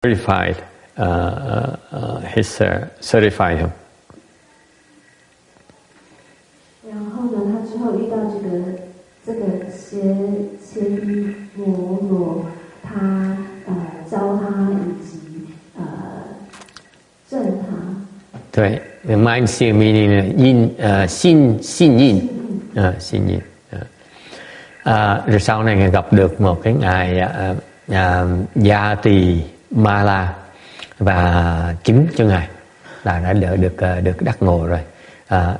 certified his certified him. 然后呢，他之后遇到这个邪魔罗，他教他以及证他。对 the mind seeing meaning là xin yin, xin yin. Rồi sau này ngài gặp được một cái ngài Gia Tỳ Ma La và chứng cho ngài là đã được đắc ngộ rồi.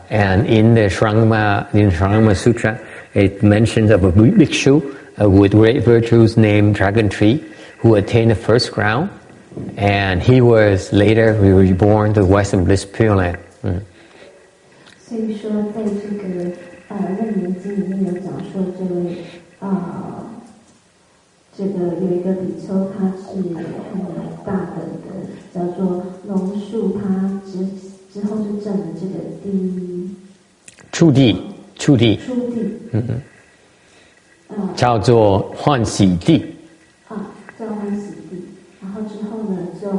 And in the Shrangma Sutra, it mentions of a bhikshu with great virtues named Dragon Tree who attained the first crown, and he was later reborn to Western Bliss Pureland. 所以说，在这个楞严经里面有讲说，这个有一个比丘，他是很大等的，叫做龙树，他之后就证了这个第一初地，叫做欢喜地，叫欢喜地，然後之後呢就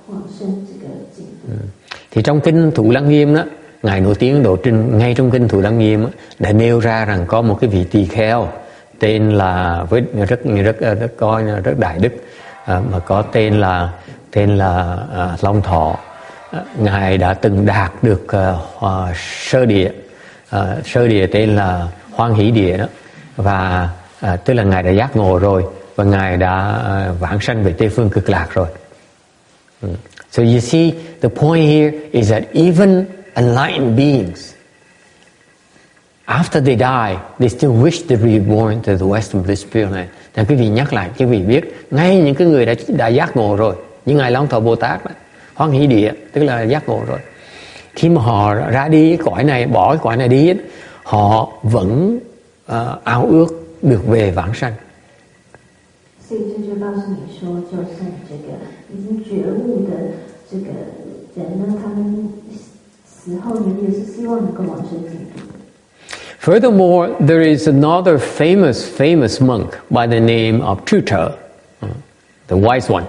往生這個淨土。Thì trong kinh Thủ Lăng Nghiêm đó, ngài nổi tiếng độ trình ngay trong kinh Thủ Lăng Nghiêm đã nêu ra rằng có một cái vị tỳ kheo tên là với rất đại đức, mà có tên là Long Thọ. Ngài đã từng đạt được sơ địa tên là Hoan Hỷ Địa đó, và tức là ngài đã giác ngộ rồi và ngài đã vãng sanh về Tây phương Cực Lạc rồi. So you see, the point here is that even enlightened beings, after they die, they still wish to be reborn to the Western Bliss Pureland. Nên quý vị nhắc lại, quý vị biết, ngay những cái người đã giác ngộ rồi, như ngài Long Thọ Bồ Tát đó, Hoan Hỷ Địa, tức là giác ngộ rồi. Khi mà họ ra đi cái cõi này, bỏ cái cõi này đi, họ vẫn ao ước được về vãng sanh. 所以这就告诉你说，就算这个已经觉悟的这个人呢，他们死后呢也是希望能够往生净土。Furthermore, there is another famous monk by the name of Tuta, the wise one.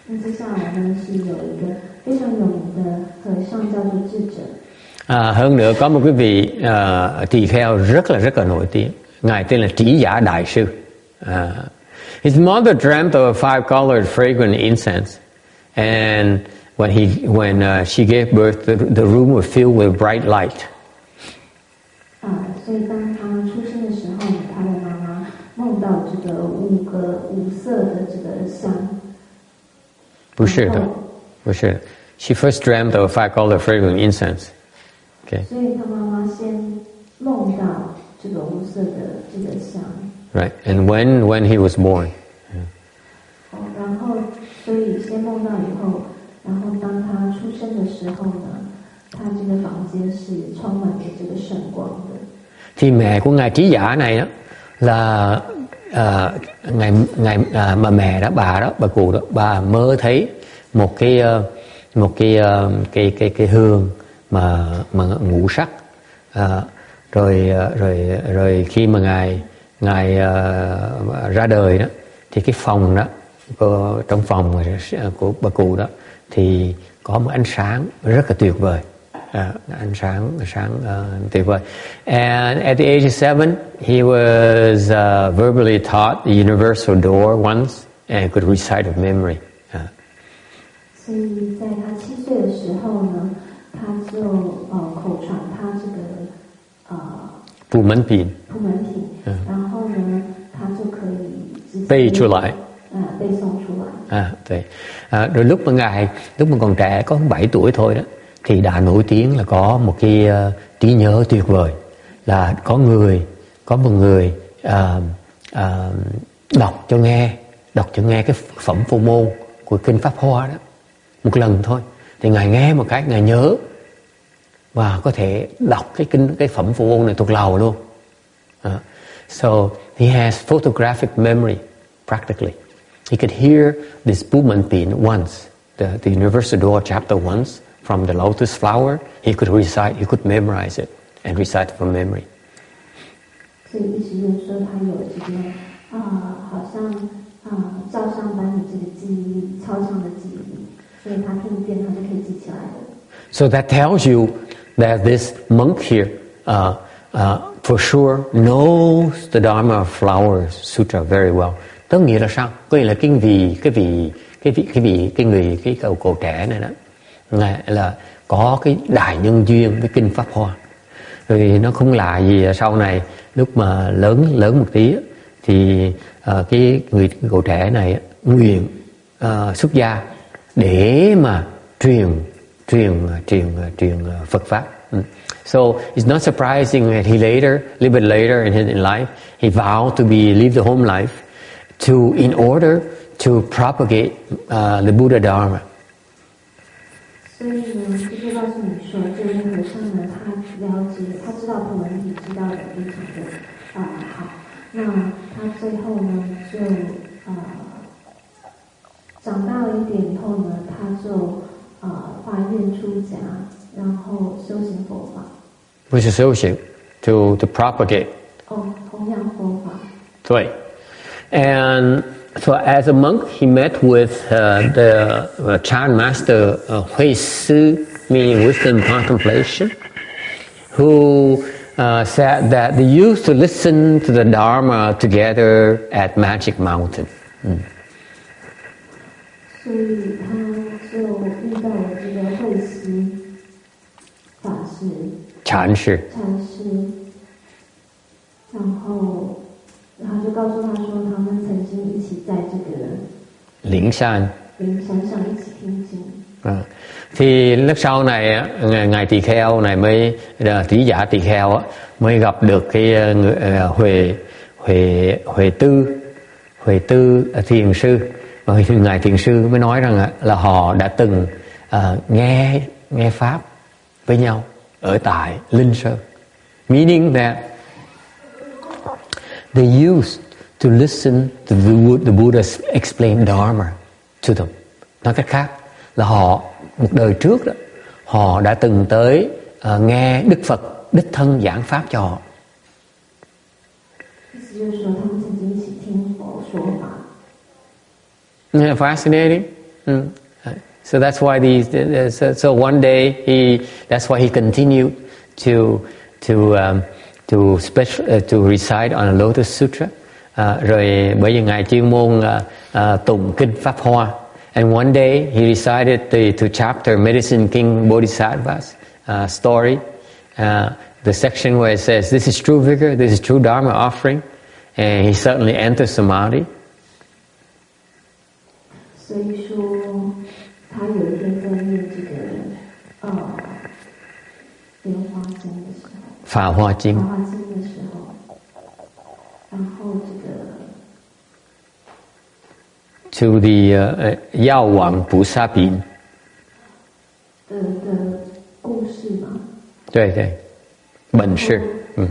那接下来呢是有一个非常有名的和尚叫做智者。Hơn nữa có một cái vị tỳ kheo rất là nổi tiếng, ngài tên là Trí Giả Đại Sư. His mother dreamt of a five-colored fragrant incense, and when she gave birth, the room was filled with bright light. 所以当他出生的时候呢，他的妈妈梦到这个五色的这个香。不是的。She first dreamt of a five-colored fragrant incense. Okay. 所以他妈妈先梦到这个五色的这个香。Right, and when he was born. 然後所以先夢到以後，然後當他出生的時候呢，他這個房間是充滿着這個聖光的。Thì mẹ của ngài Trí Giả này đó là ngài mà mẹ đó, bà cụ đó, bà mơ thấy một cái hương mà ngũ sắc, rồi khi mà ngài ra đời đó thì cái phòng đó, trong phòng của bà cụ đó thì có một ánh sáng rất là tuyệt vời, ánh sáng tuyệt vời. And at the age of 7, he was verbally taught the universal door once and could recite of memory. 所以在他7歲的時候呢，他就口傳他這個普門品，然後呢，他就可以背出來。背誦出來。對. Rồi lúc mà còn trẻ, có 7 tuổi thôi đó, thì đã nổi tiếng là có một cái trí nhớ tuyệt vời, là có một người đọc cho nghe cái phẩm phô môn của kinh Pháp Hoa đó một lần thôi, thì ngài nghe một cái ngài nhớ và có thể đọc cái phẩm phô môn này thuộc lòng luôn. So he has photographic memory practically. He could hear this Pureland once, the universal door chapter once from the lotus flower. He could recite, he could memorize it and recite from memory. 所以意思就是说，他有这个好像照上把你这个记忆力超强的记忆力，所以他听一遍他就可以记起来的。So that tells you that this monk here for sure knows the Dharma Flower Sutra very well. Tức nghĩa là sao? Có nghĩa là cái cậu trẻ này đó, ngài là có cái đại nhân duyên với kinh Pháp Hoa. Rồi nó không lạ gì sau này lúc mà lớn một tí thì cái cậu trẻ này nguyện xuất gia để mà truyền Phật pháp. So it's not surprising that he later, a little bit later in life, he vowed to leave the home life in order to propagate the Buddha Dharma. 所以呢，就是告诉你说，这位和尚呢，他了解，他知道普文体知道的非常的好。那他最后呢，就长大了一点以后呢，他就发愿出家，然后修行佛法。不是修行 to propagate. 弘扬佛法。对。And so as a monk, he met with the child master Hui Sư, meaning wisdom contemplation, who said that they used to listen to the Dharma together at Magic Mountain. 所以他就遇到了这个慧师法师、禅师，然后他就告诉他说，他们曾經一起在這個靈山上一起聽經。Thì lúc sau này ngài tỳ kheo này mới tỷ giả tỳ kheo mới gặp được cái Huệ Tư thiền sư, và ngài thiền sư mới nói rằng là họ đã từng nghe pháp với nhau ở tại Linh Sơn, meaning that they used to listen to the Buddha explain Dharma to them. Nói cách khác là họ một đời trước đó, họ đã từng tới nghe Đức Phật đích thân giảng pháp cho họ. Fascinating. So that's why so one day that's why he continued to recite on a Lotus Sutra. Rồi bởi vì ngài chuyên môn tụng kinh Pháp Hoa. And one day he recited the chapter Medicine King Bodhisattva's story, the section where it says, "This is true vigor, this is true Dharma offering," and he suddenly enters samadhi. 所以说，他有一天在念这个莲花经的时候，法华经的时候，然后这个。To the 药王菩萨品的故事嘛，对，本事，突然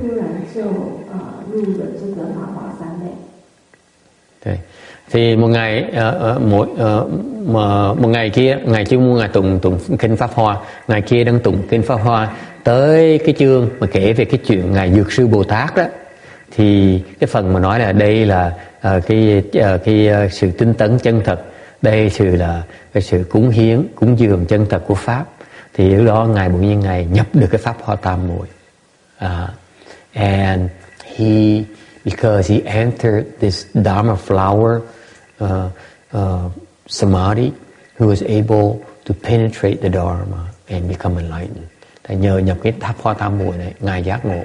就入了这个法华三昧。对，thì một ngày kia, ngài chuyên môn ngài tụng kinh Pháp Hoa, ngày kia đang tụng kinh Pháp Hoa tới cái chương mà kể về cái chuyện ngài Dược Sư Bồ Tát đó, thì cái phần mà nói là đây là cái sự tinh tấn chân thật, đây là cái sự cúng hiến cúng dường chân thật của pháp, thì lúc đó ngài bỗng nhiên ngài nhập được cái pháp hoa tam muội, and because he entered this Dharma flower samadhi, he was able to penetrate the Dharma and become enlightened. Tại nhờ nhập cái pháp hoa tam muội này, ngài giác ngộ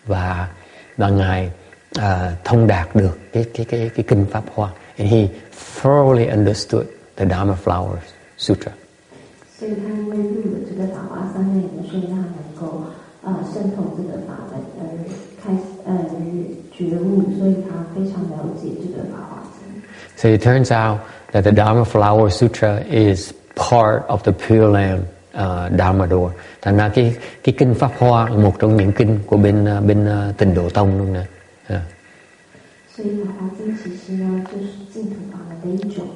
và ngài thông đạt được cái kinh Pháp Hoa, and he thoroughly understood the Dharma Flower Sutra. 所以他因为入了这个法华三昧呢，所以他能够渗透这个法觉悟，所以他非常了解这个法华经。So it turns out that the Dharma Flower Sutra is part of the Pureland Dharma door. Thành ra cái kinh Pháp Hoa là một trong những kinh của bên Tịnh Độ Tông luôn nè. 所以法华经其实呢，就是净土法门的一种。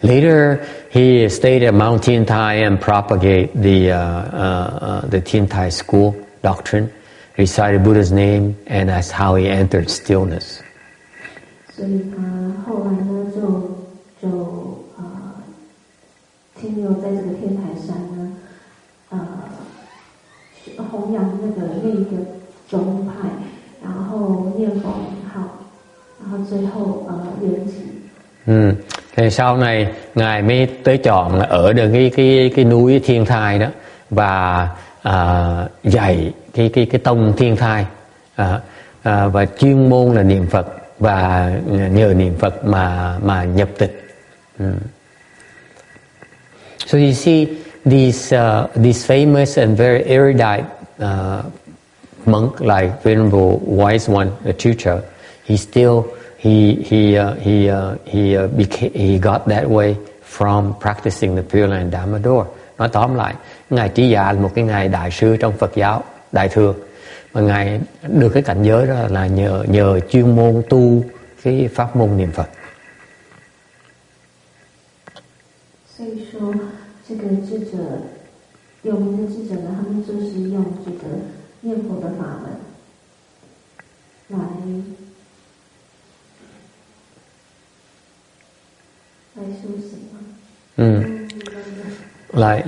Later, he stayed at Mount Tiantai and propagated the Tiantai school doctrine, recited Buddha's name, and that's how he entered stillness. 所以他后来呢就停留在这个天台山呢，弘扬那个另一个宗派，然后念佛名号，然后最后圆寂。Thì sau này ngài mới tới chọn là ở được cái núi Thiên Thai đó và dạy cái tông Thiên Thai và chuyên môn là niệm Phật và nhờ niệm Phật mà nhập tịch. So you see these famous and very erudite monk like Venerable Wise One, the teacher, he got that way from practicing the Pureland Dharma door. Nói tóm lại, ngài Trí Dạ là một cái ngài đại sư trong Phật giáo Đại thừa, mà ngài được cái cảnh giới đó là nhờ chuyên môn tu cái pháp môn niệm Phật. 所以说，这个智者，有名的智者呢，他们就是用这个念佛的法门来修行嘛。来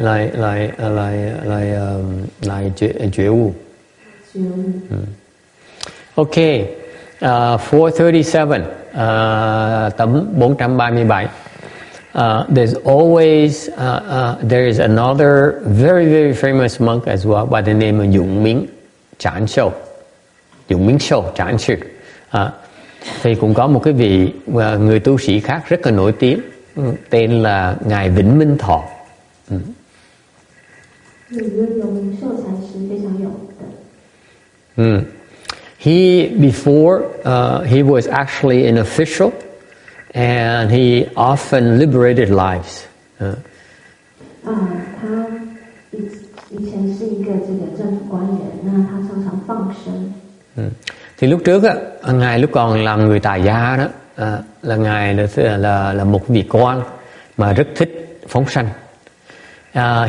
觉悟。Okay, 437, tấm 437. There's always there is another very very famous monk as well by the name of Dụng Miếng Trán Sâu. Dụng Miếng Sâu Trán Sư. Thì cũng có một cái vị người tu sĩ khác rất là nổi tiếng, tên là ngài Vĩnh Minh Thọ. He was actually an official. And he often liberated lives. Thì lúc trước ngài lúc còn làm người tại gia đó, là ngài là một vị quan mà rất thích phóng sanh.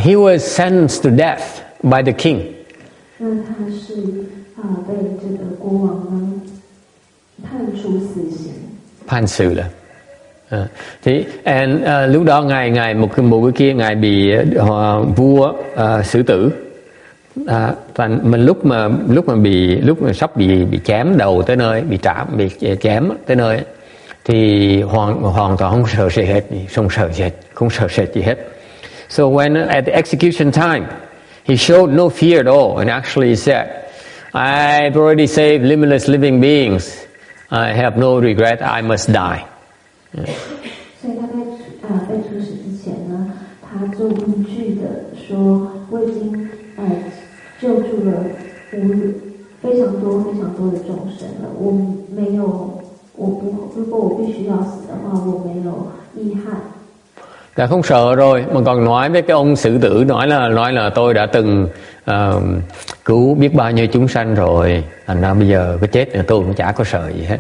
He was sentenced to death by the king.判xử là. Thì lúc đó ngài một cái kia ngài bị vua xử tử. Mình lúc mà sắp bị chém đầu tới nơi, bị chém tới nơi, thì hoàn toàn không sợ sệt gì hết. So when at the execution time, he showed no fear at all and actually said, "I've already saved limitless living beings. I have no regret. I must die." 所以他被处死之前呢，他就无惧的说：“我已经救助了非常多的众生了。如果我必须要死的话，我没有遗憾。” Đã không sợ rồi mà còn nói với cái ông xử tử, nói là tôi đã từng cứu biết bao nhiêu chúng sanh rồi, thành ra bây giờ có chết nữa tôi cũng chả có sợ gì hết.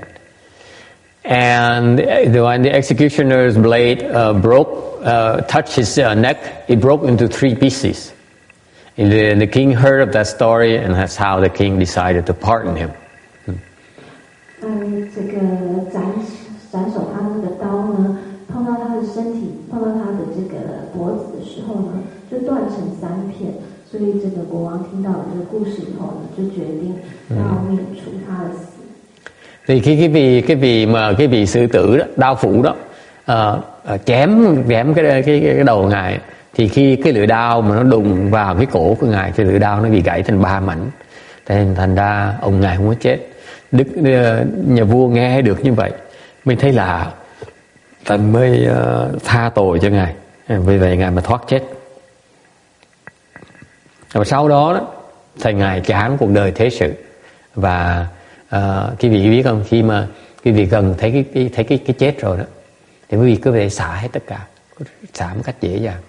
And when the executioner's blade touched his neck, it broke into 3 pieces. And the king heard of that story, and that's how the king decided to pardon him. 这个斩首他那个刀呢，碰到他的身体，碰到他的这个脖子的时候呢，就断成3片。所以这个国王听到了这个故事以后呢，就决定要免除他的死。Thì cái vị sư tử đó, đao phủ đó, chém cái đầu ngài, thì khi cái lưỡi đao mà nó đụng vào cái cổ của ngài, thì lưỡi đao nó bị gãy thành 3 mảnh. Thành ra ông ngài không có chết. Nhà vua nghe được như vậy mình thấy là thành mới tha tội cho ngài, vì vậy ngài mà thoát chết. Và sau đó thầy ngài chán cuộc đời thế sự, và quý vị biết không, khi mà quý vị gần thấy cái chết rồi đó, thì quý vị cứ về xả hết tất cả, xả một cách dễ dàng.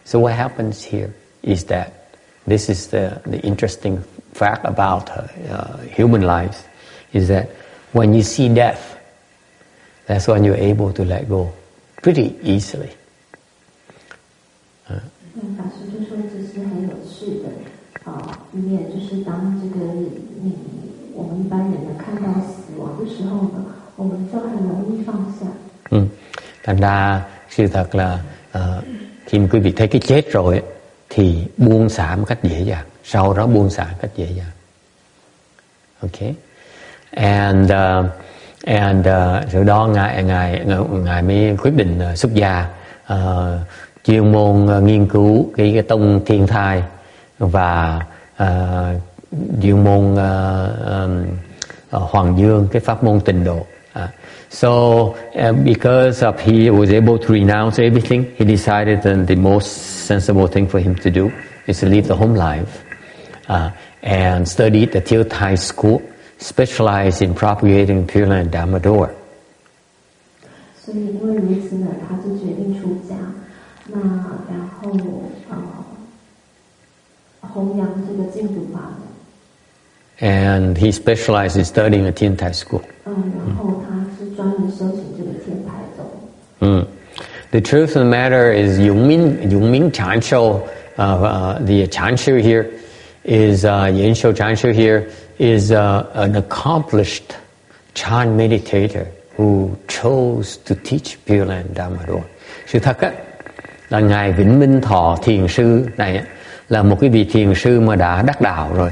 So what happens here is that this is the interesting fact about human lives, is that when you see death, that's when you're able to let go pretty easily. 法师就说这是很有趣的一面，就是当这个我们一般人呢看到死亡的时候呢， Thành ra sự thật là khi mà quý vị thấy cái chết rồi thì buông xả một cách dễ dàng, sau đó buông xả một cách dễ dàng. Okay, and rồi đó ngài mới quyết định xuất gia, chuyên môn nghiên cứu cái tông thiên thai và chuyên môn Hoàng Dương, cái pháp môn tịnh độ. So because of he was able to renounce everything, he decided that the most sensible thing for him to do is to leave the home life and study at the Thai school, specialized in propagating Pureland Dharma door. 所以因为如此呢，他就决定出家。那然后弘扬这个净土法门。And he specialized in studying at Thiên Thai school. 然后他是专门修行这个天台宗。The truth of the matter is, Yongming Chanshou, the Chanshou here is Yanshou Chanshou here is an accomplished Chan meditator who chose to teach Pureland Dharma. Sự thật á, là ngài Vĩnh Minh Thọ thiền sư này á, là một cái vị thiền sư mà đã đắc đạo rồi.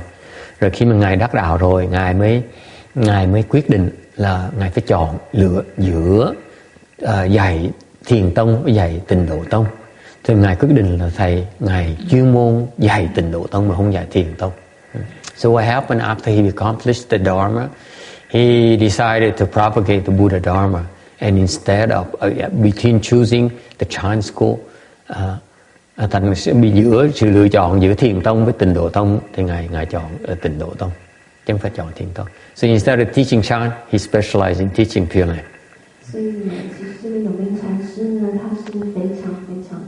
Rồi khi mà ngài đắc đạo rồi, ngài mới quyết định là ngài phải chọn lựa giữa dạy thiền tông với dạy tịnh độ tông. Thì ngài quyết định là ngài chuyên môn dạy tịnh độ tông mà không dạy thiền tông. So what happened after he accomplished the Dharma? He decided to propagate the Buddha Dharma, and instead of between choosing the Chan school, thành giữa sự lựa chọn giữa thiền tông với tịnh độ tông thì ngài chọn tịnh độ tông, chứ không phải chọn thiền tông. So instead of teaching Chan, he specialized in teaching Pureland. 所以呢，其实这个永明禅师呢，他是非常非常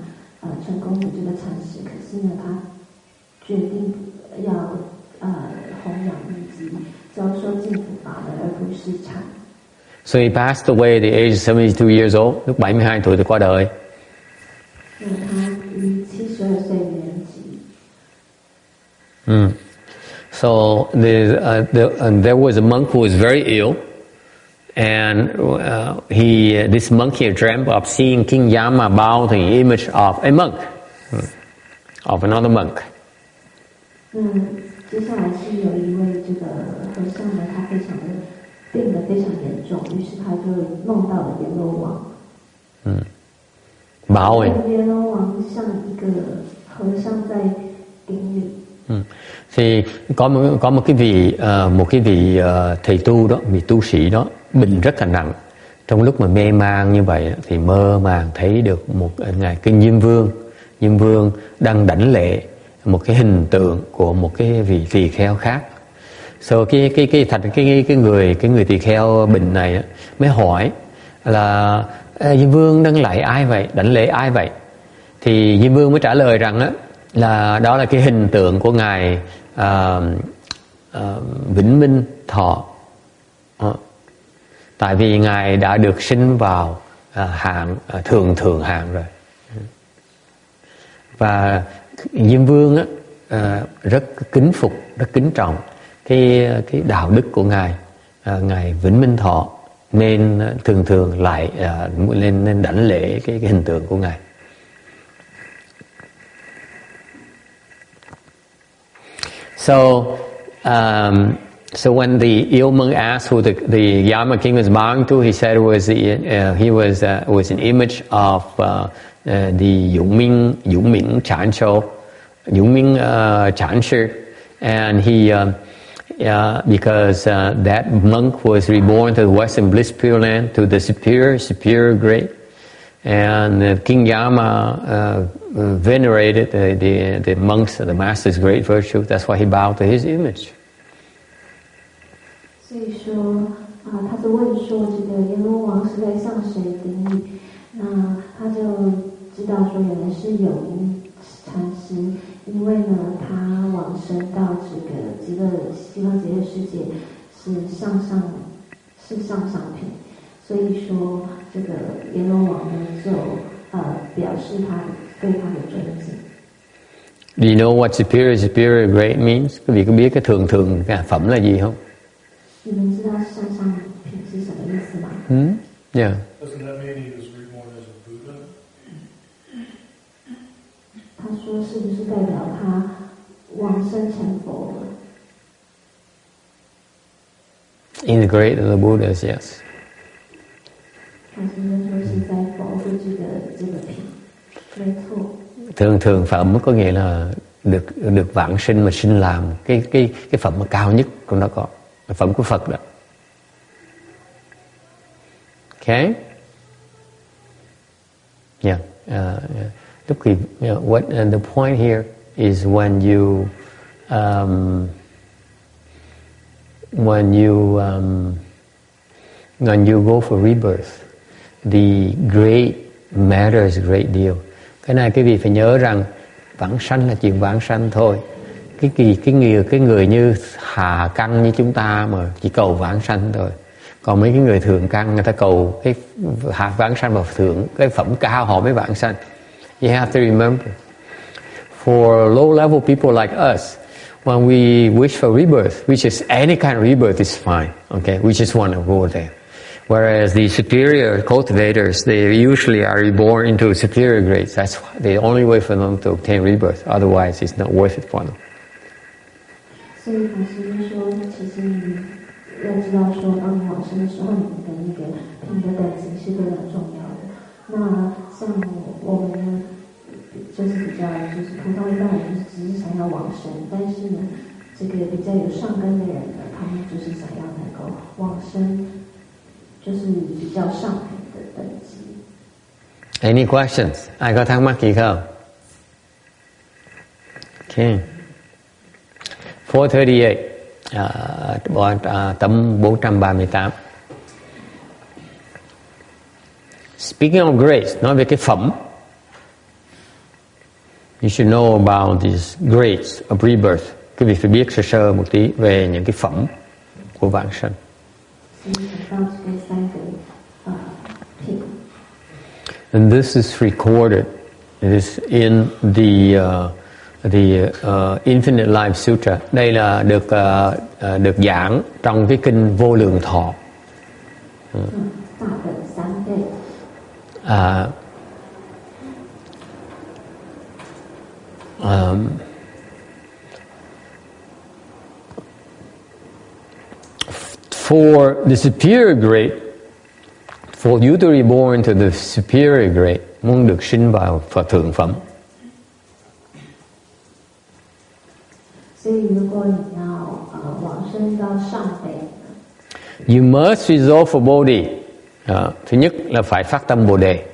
成功的这个禅师，可是呢，他决定要弘扬以及教授净土法门，而不是禅。So he passed away at the age of 72 years old. Lúc 72 tuổi thì qua đời. 那他于72岁年纪。So there was a monk who was very ill, and this monk here dreamt of seeing King Yama bow to the image of a monk, of another monk. 接下来是有一位这个和尚呢，他非常的病得非常严重，于是他就梦到了阎罗王。Bảo ấy. 阎罗王像一个和尚在顶礼。Thì có một cái vị thầy tu đó, vị tu sĩ đó bệnh rất là nặng. Trong lúc mà mê man như vậy thì mơ màng thấy được một ngài kinh Diêm Vương đang đảnh lễ một cái hình tượng của một cái vị tỳ kheo khác. So cái người tỳ kheo bệnh này mới hỏi là Diêm Vương đang lạy ai vậy, đảnh lễ ai vậy? Thì Diêm Vương mới trả lời rằng là đó là cái hình tượng của ngài Vĩnh Minh Thọ. Tại vì ngài đã được sinh vào hạng thường hạng rồi. Và Diêm Vương rất kính phục, rất kính trọng cái đạo đức của ngài, ngài Vĩnh Minh Thọ, nên thường lại nên đảnh lễ cái hình tượng của ngài. So when the ill monk asked who the Yama king was bowing to, he said he was an image of the Yongming Chanshou, Yongming Chanshi, and he because that monk was reborn to the Western Bliss Pure Land, to the superior grade, and King Yama venerated the monks, the master's great virtue. That's why he bowed to his image. 所以说他就问说这个阎罗王是在向谁顶礼？那他就知道说原来是永明禅师，因为呢他往生到这个极乐西方极乐世界是上上品，所以说这个阎罗王呢就表示他对他的尊敬。Do you know what superior grade means? Quý vị có biết cái thường cái phẩm là gì không? 你们知道上上品是什么意思吗 Yeah. Doesn't that mean he was reborn as a Buddha? 他说是不是代表他往生成佛了 Integrate the Buddhas, yes. 还是说是在佛的这个品？没错。Thường phẩm có nghĩa là được vãng sinh mà sinh làm cái phẩm mà cao nhất của nó có, cái phẩm của Phật đó. Okay. Yeah. Lúc khi what the point here is when you go for rebirth, the great matters a great deal. Cái này quý vị phải nhớ rằng vãng sanh là chuyện vãng sanh thôi. Cái người như hà căn như chúng ta mà chỉ cầu vãng sanh thôi. Còn mấy cái người thượng căn người ta cầu cái hạ vãng sanh và thượng cái phẩm cao họ mới vãng sanh. You have to remember, for low level people like us, when we wish for rebirth, which is any kind of rebirth is fine. Okay, we just want to go there. Whereas the superior cultivators, they usually are reborn into superior grades. That's the only way for them to obtain rebirth. Otherwise, it's not worth it for them. 所以法师就说，其实你要知道说，当你往生的时候，你的那个品的等级是非常重要的。那像我们呢，就是比较就是普通一般人就是只是想要往生，但是呢，这个比较有善根的人呢，他们就是想要能够往生。就是比較上品的等級。Any questions? Ai có thắc mắc gì không? Okay. 438, tấm 438. Speaking of grace, nói về cái phẩm. You should know about these grades of rebirth. Quý vị phải biết sơ sơ một tí về những cái phẩm của vãng sanh. And this is recorded. It is in the Infinite Life Sutra. Đây là được giảng trong cái kinh Vô Lượng Thọ. For the superior grade, for you to reborn to the superior grade, muốn được sinh vào Phật thượng phẩm. You must resolve for Bodhi. Thứ nhất là phải phát tâm Bồ đề.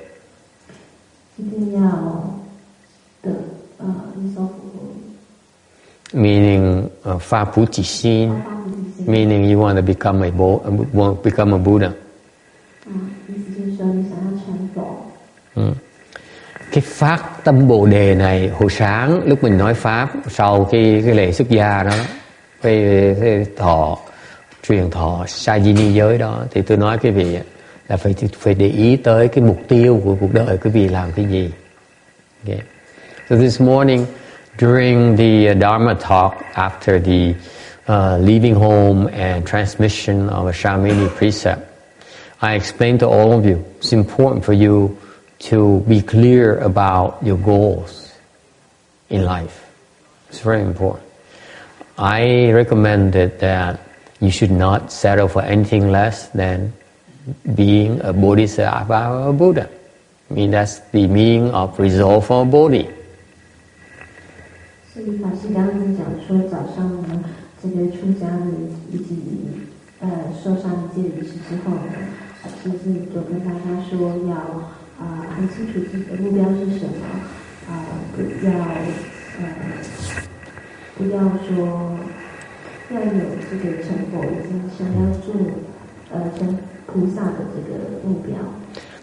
Meaning phát Bố Chỉ Xin. Meaning you want to become a Buddha. Cái phát tâm Bồ đề này hồi sáng lúc mình nói pháp sau cái lễ xuất gia đó, cái truyền thọ Sajini giới đó, thì tôi nói quý vị là phải để ý tới cái mục tiêu của cuộc đời quý vị làm cái gì. Okay. So this morning during the Dharma talk after the leaving home and transmission of a Shamini precept, I explained to all of you, it's important for you to be clear about your goals in life. It's very important. I recommended that you should not settle for anything less than being a Bodhisattva or a Buddha. I mean, that's the meaning of resolve for a Bodhi. 所以法师刚刚讲说，早上呢，这个出家的以及受上一戒仪式之后呢，法师是就跟大家说要很清楚自己的目标是什么，不要说要有这个成佛，已经想要做成菩萨的这个目標。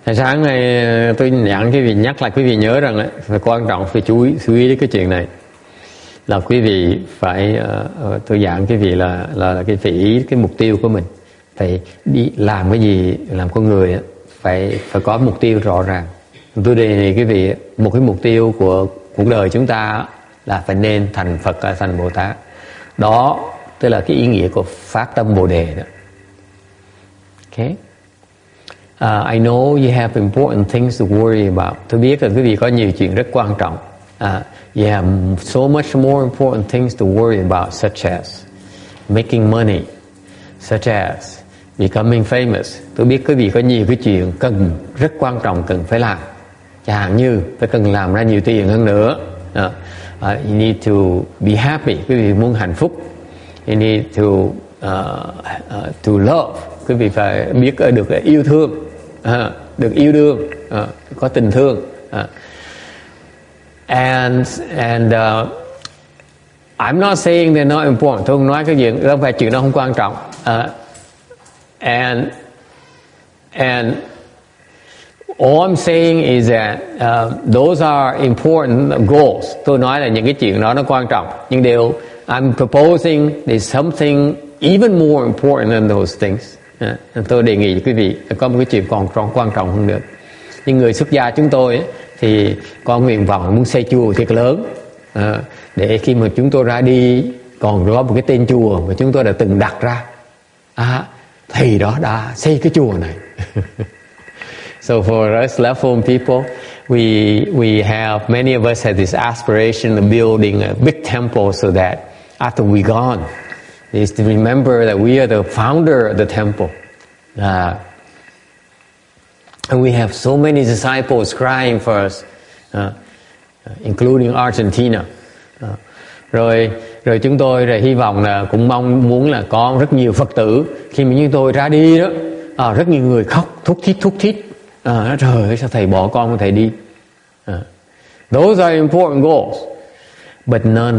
Hồi sáng nay tôi nhắc quý vị nhớ rằng phải quan trọng phải chú ý đến cái chuyện này, là quý vị phải tôi giảng quý vị là cái phải ý cái mục tiêu của mình, phải đi làm cái gì, làm con người phải có mục tiêu rõ ràng. Tôi đề nghị quý vị một cái mục tiêu của cuộc đời chúng ta là phải nên thành Phật, thành Bồ Tát. Đó tức là cái ý nghĩa của phát tâm Bồ đề đó. Okay. I know you have important things to worry about. Tôi biết là quý vị có nhiều chuyện rất quan trọng. You have so much more important things to worry about, such as making money, such as becoming famous. Tôi biết quý vị có nhiều cái chuyện rất quan trọng cần phải làm. Chẳng hạn như phải cần làm ra nhiều tiền hơn nữa. You need to be happy. Quý vị muốn hạnh phúc. You need to love. Quý vị phải biết được yêu thương, được yêu đương, có tình thương. And I'm not saying they're not important. Tôi không nói cái chuyện không phải chuyện đó không quan trọng. And all I'm saying is that those are important goals. Tôi nói là những cái chuyện đó nó quan trọng. Nhưng I'm proposing there's something even more important than those things. Tôi đề nghị quý vị có một cái chuyện còn quan trọng hơn nữa. Nhưng người xuất gia chúng tôi ấy, thì có nguyện vọng muốn xây chùa thiệt lớn, để khi mà chúng tôi ra đi còn có một cái tên chùa mà chúng tôi đã từng đặt ra. Thầy đó đã xây cái chùa này. So for us left home people, we have, many of us have this aspiration of building a big temple so that after we're gone, is to remember that we are the founder of the temple. And we have so many disciples crying for us, including Argentina. Rồi chúng tôi hy vọng là cũng mong muốn là có rất nhiều Phật tử khi mà chúng tôi ra đi đó, rất nhiều người khóc thút thít. Trời ơi, sao thầy bỏ con của thầy đi? Those are important goals, but none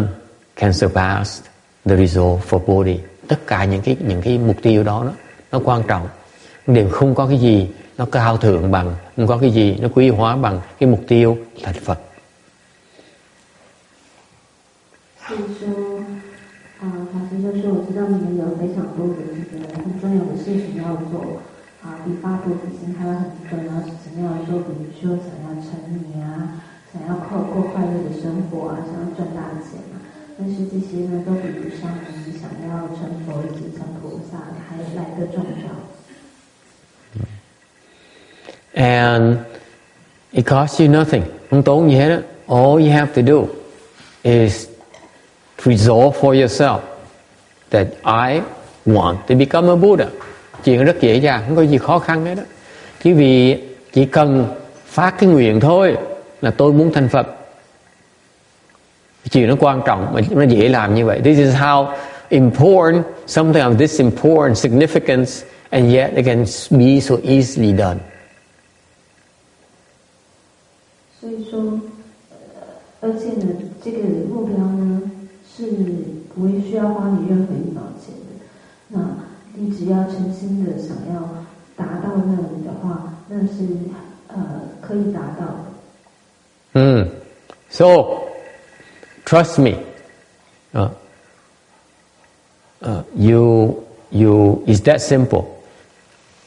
can surpass the resolve for body. Tất cả những cái mục tiêu đó nó quan trọng, đều không có cái gì nó cao thượng bằng, không có cái gì nó quý hóa bằng cái mục tiêu thành Phật. 所以说，法师就说，我知道你们有非常多的这个很重要的事情要做，比发菩提心还有很重要的事情要做，比如说想要成名想要过快乐的生活想要赚大钱但是这些呢都比不上你想要成佛以及成菩萨还来得重要。And it costs you nothing. Không tốn gì hết á. All you have to do is resolve for yourself that I want to become a Buddha. Chuyện rất dễ dàng, không có gì khó khăn hết đó. Quý vị chỉ cần phát cái nguyện thôi là tôi muốn thành Phật. Chuyện nó quan trọng, nó dễ làm như vậy. This is how important something of this important significance, and yet it can be so easily done. 所以说，而且呢，这个目标呢是不会需要花你任何一毛钱的。那你只要诚心的想要达到那里的话，那是可以达到的。So trust me. It's that simple.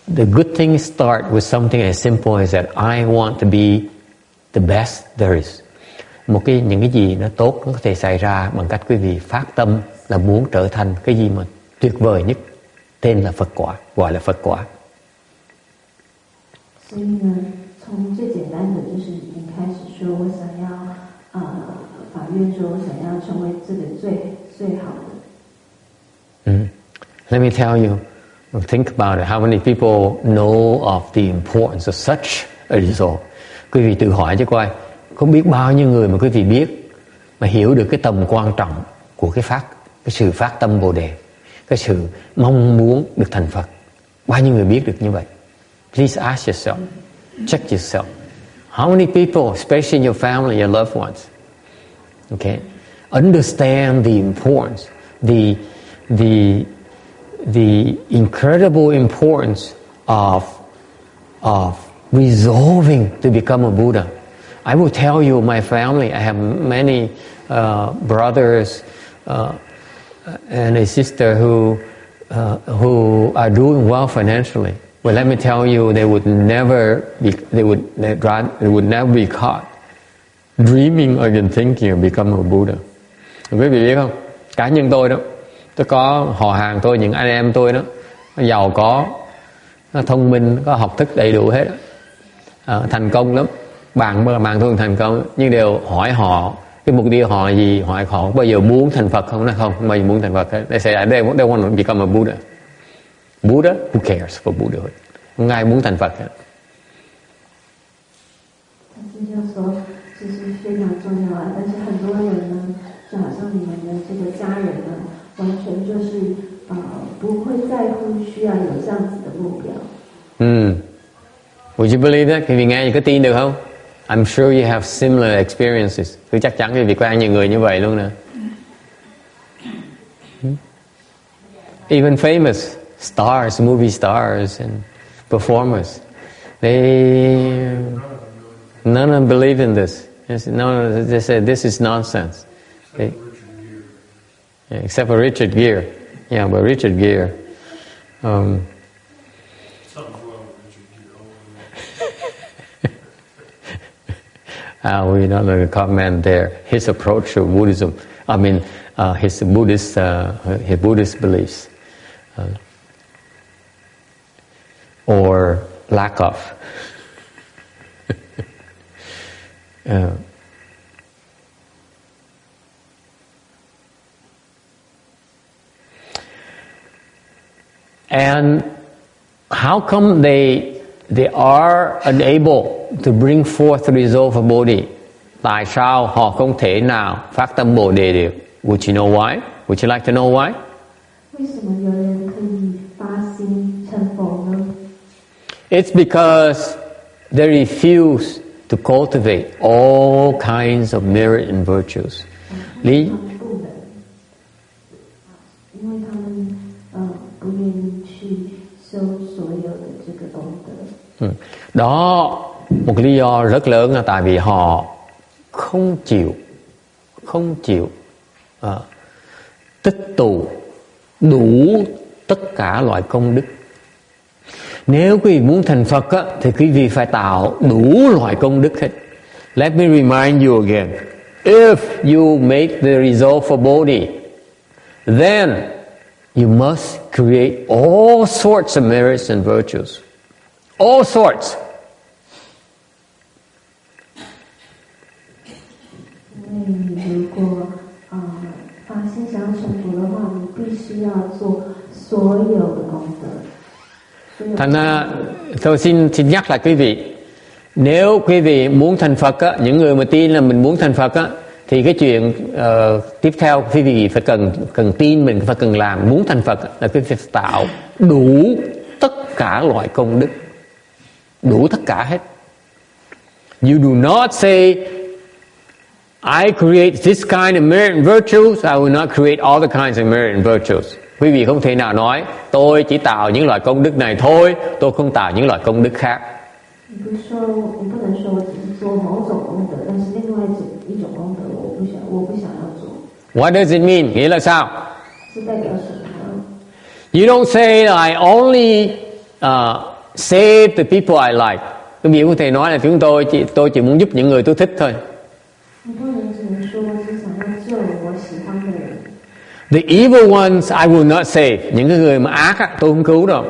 The good things start with something as simple as that I want to be the best there is. Những cái gì nó tốt nó có thể xảy ra bằng cách quý vị phát tâm là muốn trở thành cái gì mà tuyệt vời nhất, tên là Phật quả, gọi là Phật quả. 所以呢，从最简单的就是已经开始说，我想要法院说，我想要成为这个最好的。Let me tell you, think about it. How many people know of the importance of such a resolve? Quý vị tự hỏi cho coi, không biết bao nhiêu người mà quý vị biết mà hiểu được cái tầm quan trọng của cái sự phát tâm Bồ đề, cái sự mong muốn được thành Phật. Bao nhiêu người biết được như vậy? Please ask yourself, check yourself. How many people, especially in your family, your loved ones, okay, understand the importance, the incredible importance of resolving to become a Buddha. I will tell you, my family, I have many brothers and a sister who are doing well financially. But let me tell you, they would never be caught dreaming or even thinking of becoming a Buddha. Quý vị biết không? Cá nhân tôi đó, tôi có họ hàng tôi, những anh em tôi đó, nó giàu có, nó thông minh, có học thức đầy đủ hết, thành công lắm. Bạn thường thành công nhưng đều hỏi họ cái mục tiêu họ là gì, hỏi họ bao giờ muốn thành Phật không? Nó không bao giờ muốn thành Phật hết. They say they want to become a Buddha. Buddha, who cares for Buddhahood? Không ai muốn thành Phật hết. 这样说其实非常重要啊，但是很多人呢，就好像你们的这个家人呢，完全就是不会在乎需要有这样子的目标。Would you believe that? Quý vị nghe có tin được không? I'm sure you have similar experiences. Tôi chắc chắn quý vị quen nhiều người như vậy luôn nè. Even famous stars, movie stars and performers, none of them believe in this. They say this is nonsense. Except for Richard Gere. Yeah, but Richard Gere. We're not going to comment there. His approach to Buddhism. I mean, his Buddhist beliefs, or lack of. And how come they are unable to bring forth the resolve of Bodhi? Tại sao họ không thể nào phát tâm Bồ Đề được? Would you know why? Would you like to know why? 为什么有人可以发心成佛呢？ It's because they refuse to cultivate all kinds of merit and virtues. 因为他们不愿意去修所有的这个功德。Đó, một lý do rất lớn là tại vì họ không chịu tích tụ đủ tất cả loại công đức. Nếu quý vị muốn thành Phật á, thì quý vị phải tạo đủ loại công đức hết. Let me remind you again. If you make the resolve for Bodhi, then you must create all sorts of merits and virtues. All sorts. 因为你如果发心想要成佛的话，你必须要做所有的功德。Thành ra tôi xin nhắc lại quý vị, nếu quý vị muốn thành Phật á, những người mà tin là mình muốn thành Phật á, thì cái chuyện tiếp theo quý vị phải cần tin mình, phải cần làm. Muốn thành Phật á, là quý vị phải tạo đủ tất cả loại công đức, đủ tất cả hết. You do not say I create this kind of merit and virtues, I will not create all the kinds of merit and virtues. Quý vị không thể nào nói tôi chỉ tạo những loại công đức này thôi, tôi không tạo những loại công đức khác. What does it mean? Nghĩa là sao? You don't say I only save the people I like. Quý vị không thể nói là tôi chỉ muốn giúp những người tôi thích thôi. The evil ones I will not save. Những cái người mà ác á, tôi không cứu đâu.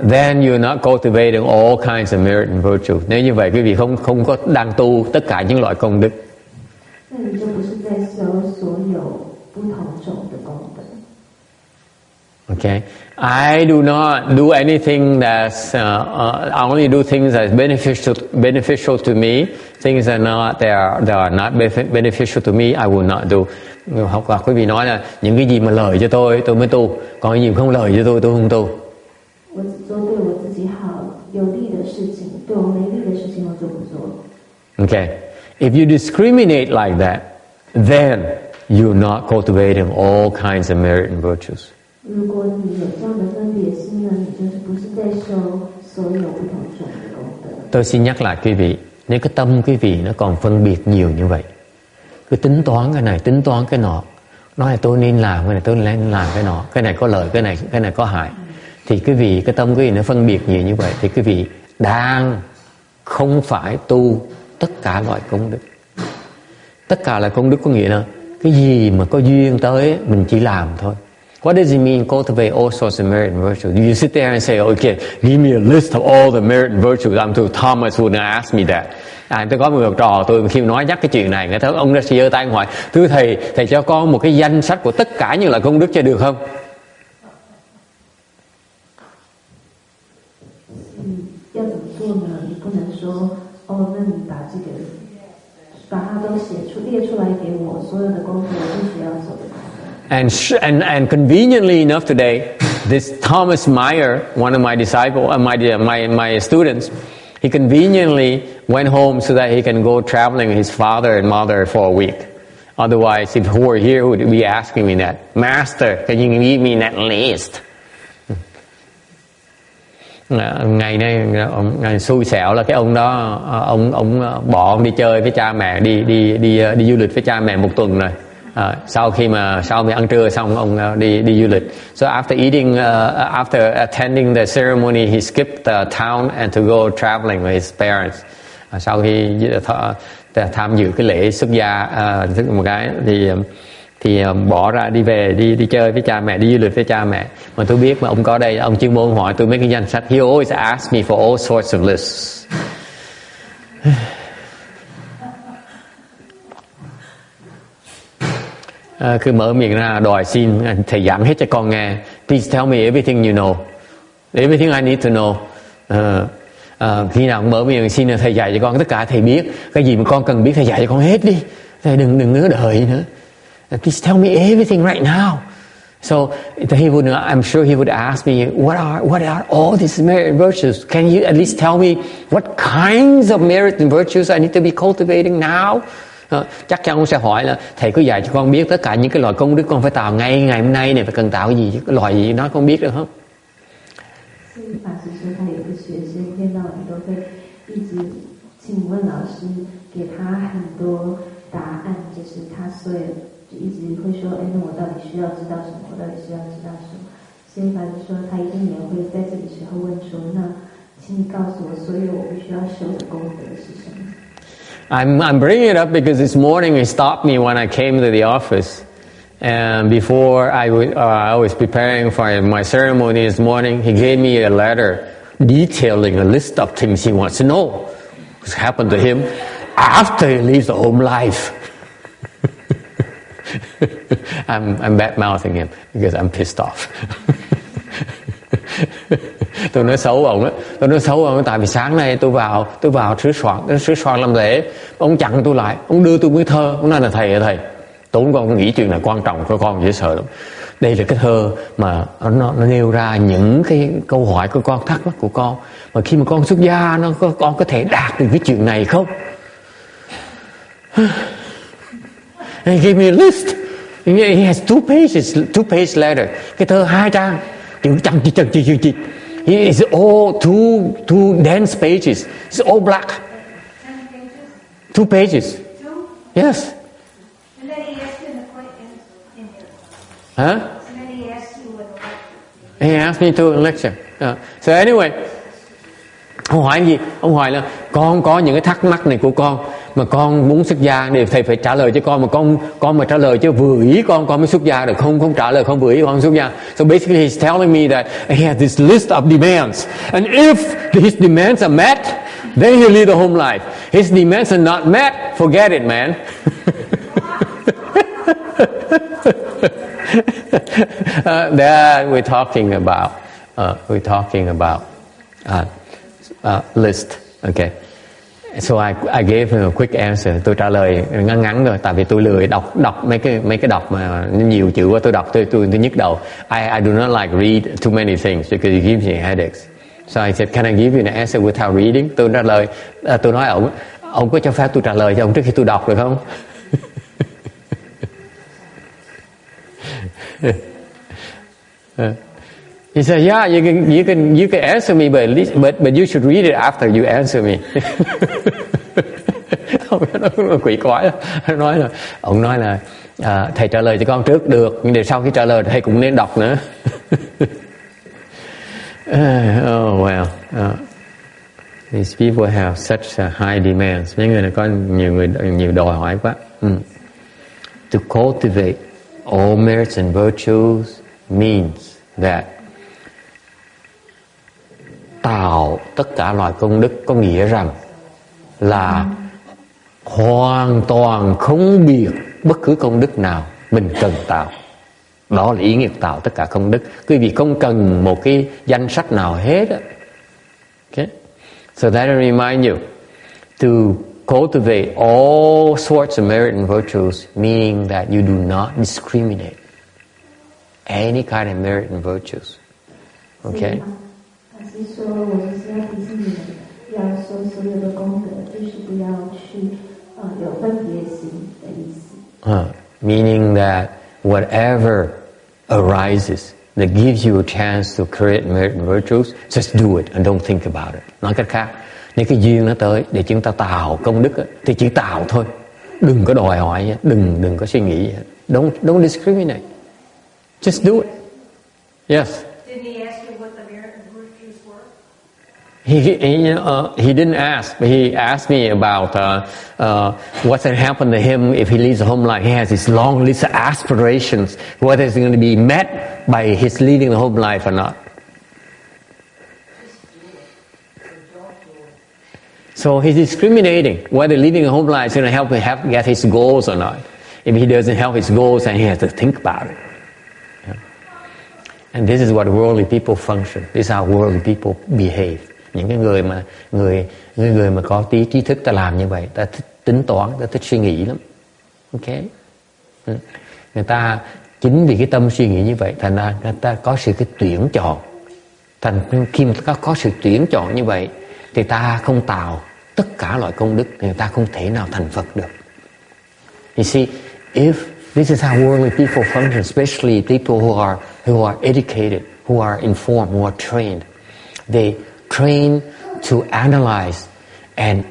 Then you're not cultivating all kinds of merit and virtue. Nếu như vậy quý vị không có đang tu tất cả những loại công đức. Okay. I do not do anything that's I only do things that's beneficial to me. Things that are not beneficial to me, I will not do. Hoặc quý vị nói là những cái gì mà lợi cho tôi mới tu, còn cái gì không lợi cho tôi không tu. Okay. If you discriminate like that, then you're not cultivating all kinds of merit and virtues. Tôi xin nhắc lại quý vị, nếu cái tâm quý vị nó còn phân biệt nhiều như vậy, cứ tính toán cái này, tính toán cái nọ, nói là tôi nên làm cái này, tôi nên làm cái nọ, cái này có lợi, cái này có hại, thì quý vị, cái tâm quý vị nó phân biệt nhiều như vậy, thì quý vị đang không phải tu tất cả loại công đức. Tất cả loại công đức có nghĩa là cái gì mà có duyên tới mình chỉ làm thôi. What does it mean, cultivate all sorts of merit and virtues? You sit there and say, okay, give me a list of all the merit and virtues. Thomas wouldn't ask me that. Tôi có một học trò tôi khi nói nhắc cái chuyện này, người ta ông ra giơ tay hỏi, thưa thầy cho con một cái danh sách của tất cả những loại công đức cho được không? 要怎么做呢？你不能说哦，那你把它都列出来给我，所有的功课我必须要做的。And conveniently enough today, this Thomas Meyer, one of my disciples, my students, he conveniently went home so that he can go traveling with his father and mother for a week. Otherwise, if he were here, he would be asking me that, Master, can you give me that list? Ngày nay ngày xui xẻo là cái ông đó ông bỏ ông đi chơi với cha mẹ, đi du lịch với cha mẹ một tuần rồi. Sau khi ăn trưa xong ông đi du lịch. So after attending the ceremony, he skipped the town and to go traveling with his parents. Sau khi tham dự cái lễ xuất gia một cái thì bỏ ra đi về đi chơi với cha mẹ, đi du lịch với cha mẹ. Mà tôi biết mà ông có đây, ông chuyên môn hỏi tôi mấy cái danh sách. He always asks me for all sorts of lists. Cứ mở miệng ra đòi xin thầy giảng hết cho con nghe. Please tell me everything you know, everything I need to know. Khi nào cũng mở miệng xin thầy dạy cho con tất cả thầy biết, cái gì mà con cần biết thầy dạy cho con hết đi, thầy đừng ngớ đợi nữa. Please tell me everything right now. So I'm sure he would ask me, what are all these merit and virtues? Can you at least tell me what kinds of merit and virtues I need to be cultivating now? Chắc chắn ông sẽ hỏi là thầy có dạy cho con biết tất cả những cái loại công đức con phải tạo ngay ngày hôm nay này, phải cần tạo cái gì chứ, cái loại gì nói con biết được không?法师说他有个学生一天到晚都会一直请问老师，给他很多答案，就是他所有就一直会说，那我到底需要知道什么？我到底需要知道什么？所以法师说他一定也会在这个时候问说，那请你告诉我，所有我必须要修的功德是什么？ I'm bringing it up because this morning he stopped me when I came to the office, and before I was preparing for my ceremony this morning, he gave me a letter detailing a list of things he wants to know what's happened to him after he leaves the home life. I'm bad mouthing him because I'm pissed off. Tôi nói xấu ông tại vì sáng nay tôi vào sứ soạn làm lễ, ông chặn tôi lại, ông đưa tôi cái thơ, ông nói là thầy tốn con nghĩ chuyện này quan trọng của con dễ sợ lắm. Đây là cái thơ mà nó nêu ra những cái câu hỏi của con, thắc mắc của con, mà khi mà con xuất gia con có thể đạt được cái chuyện này không? He gave me a list. He has two page letter. Cái thơ 2 trang, chữ chằng. It's all two dense pages. It's all black. 2 pages. Yes. And then he asked you the question in here. Huh? And then he asked you what He asked me to lecture. So anyway, ông hỏi gì? Ông hỏi là con có những cái thắc mắc này của con mà con muốn xuất gia thì thầy phải trả lời cho con, mà con mà trả lời chứ vừa ý con mới xuất gia được, không trả lời không vừa ý con không xuất gia. So basically he's telling me that he has this list of demands, and if his demands are met, then he'll leave the home life. His demands are not met, forget it, man. That we're talking about list. Okay. So I gave him a quick answer. Tôi trả lời ngắn rồi, tại vì tôi lười đọc mấy cái đọc mà nhiều chữ quá, tôi đọc tôi nhức đầu. I do not like read too many things because it gives me headaches. So I said, can I give you an answer without reading? Tôi trả lời, tôi nói ông có cho phép tôi trả lời cho ông trước khi tôi đọc được không? He said, yeah, you can answer me, but you should read it after you answer me. Nó quỷ quái. Ông nói là thầy trả lời cho con trước được, nhưng sau khi trả lời thầy cũng nên đọc nữa. Oh well, these people have such high demands. Mấy người này có nhiều đòi hỏi quá. To cultivate all merits and virtues means that tạo tất cả loại công đức có nghĩa rằng là hoàn toàn không biết bất cứ công đức nào mình cần tạo. Đó là ý nghĩa tạo tất cả công đức. Quý vị không cần một cái danh sách nào hết á. Okay? So that I remind you to cultivate all sorts of merit and virtues, meaning that you do not discriminate any kind of merit and virtues. Okay? 是说，我就是要提醒你们，要说所有的功德，就是不要去有分别心的意思。Meaning that whatever arises that gives you a chance to create merit and virtues, just do it and don't think about it. Nói cách khác, nếu cái duyên nó tới để chúng ta tạo công đức thì chỉ tạo thôi, đừng có đòi hỏi, đừng có suy nghĩ. Don't discriminate. Just do it. Yes. Didn't he ask you what the merit and virtues were? He didn't ask, but he asked me about what's going to happen to him if he leads a home life. He has this long list of aspirations, whether it's going to be met by his leading the home life or not. So he's discriminating whether leading a home life is going to help him get his goals or not. If he doesn't help his goals, then he has to think about it. Yeah. And this is what worldly people function. This is how worldly people behave. Những cái người mà có tí trí thức ta làm như vậy, ta thích tính toán, ta thích suy nghĩ lắm. Ok? Người ta chính vì cái tâm suy nghĩ như vậy, thành ra người ta có sự cái tuyển chọn. Khi mà có sự tuyển chọn như vậy, thì ta không tạo tất cả loại công đức, thì người ta không thể nào thành Phật được. You see, if this is how worldly people function, especially people who are educated, who are informed, who are trained, they train to analyze and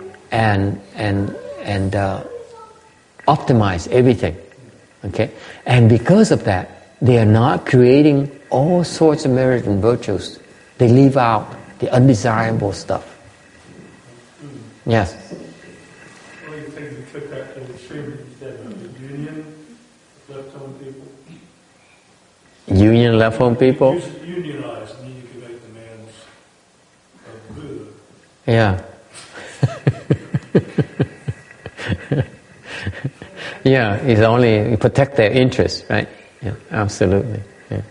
optimize everything. Okay, and because of that, they are not creating all sorts of merit and virtues. They leave out the undesirable stuff. Yes. Well, you think we took that to the extreme instead of the union left home people? Union left home people? Unionize, and then you can make demands of Buddha. Yeah. Yeah, it's only protect their interests, right? Yeah, absolutely. Yeah.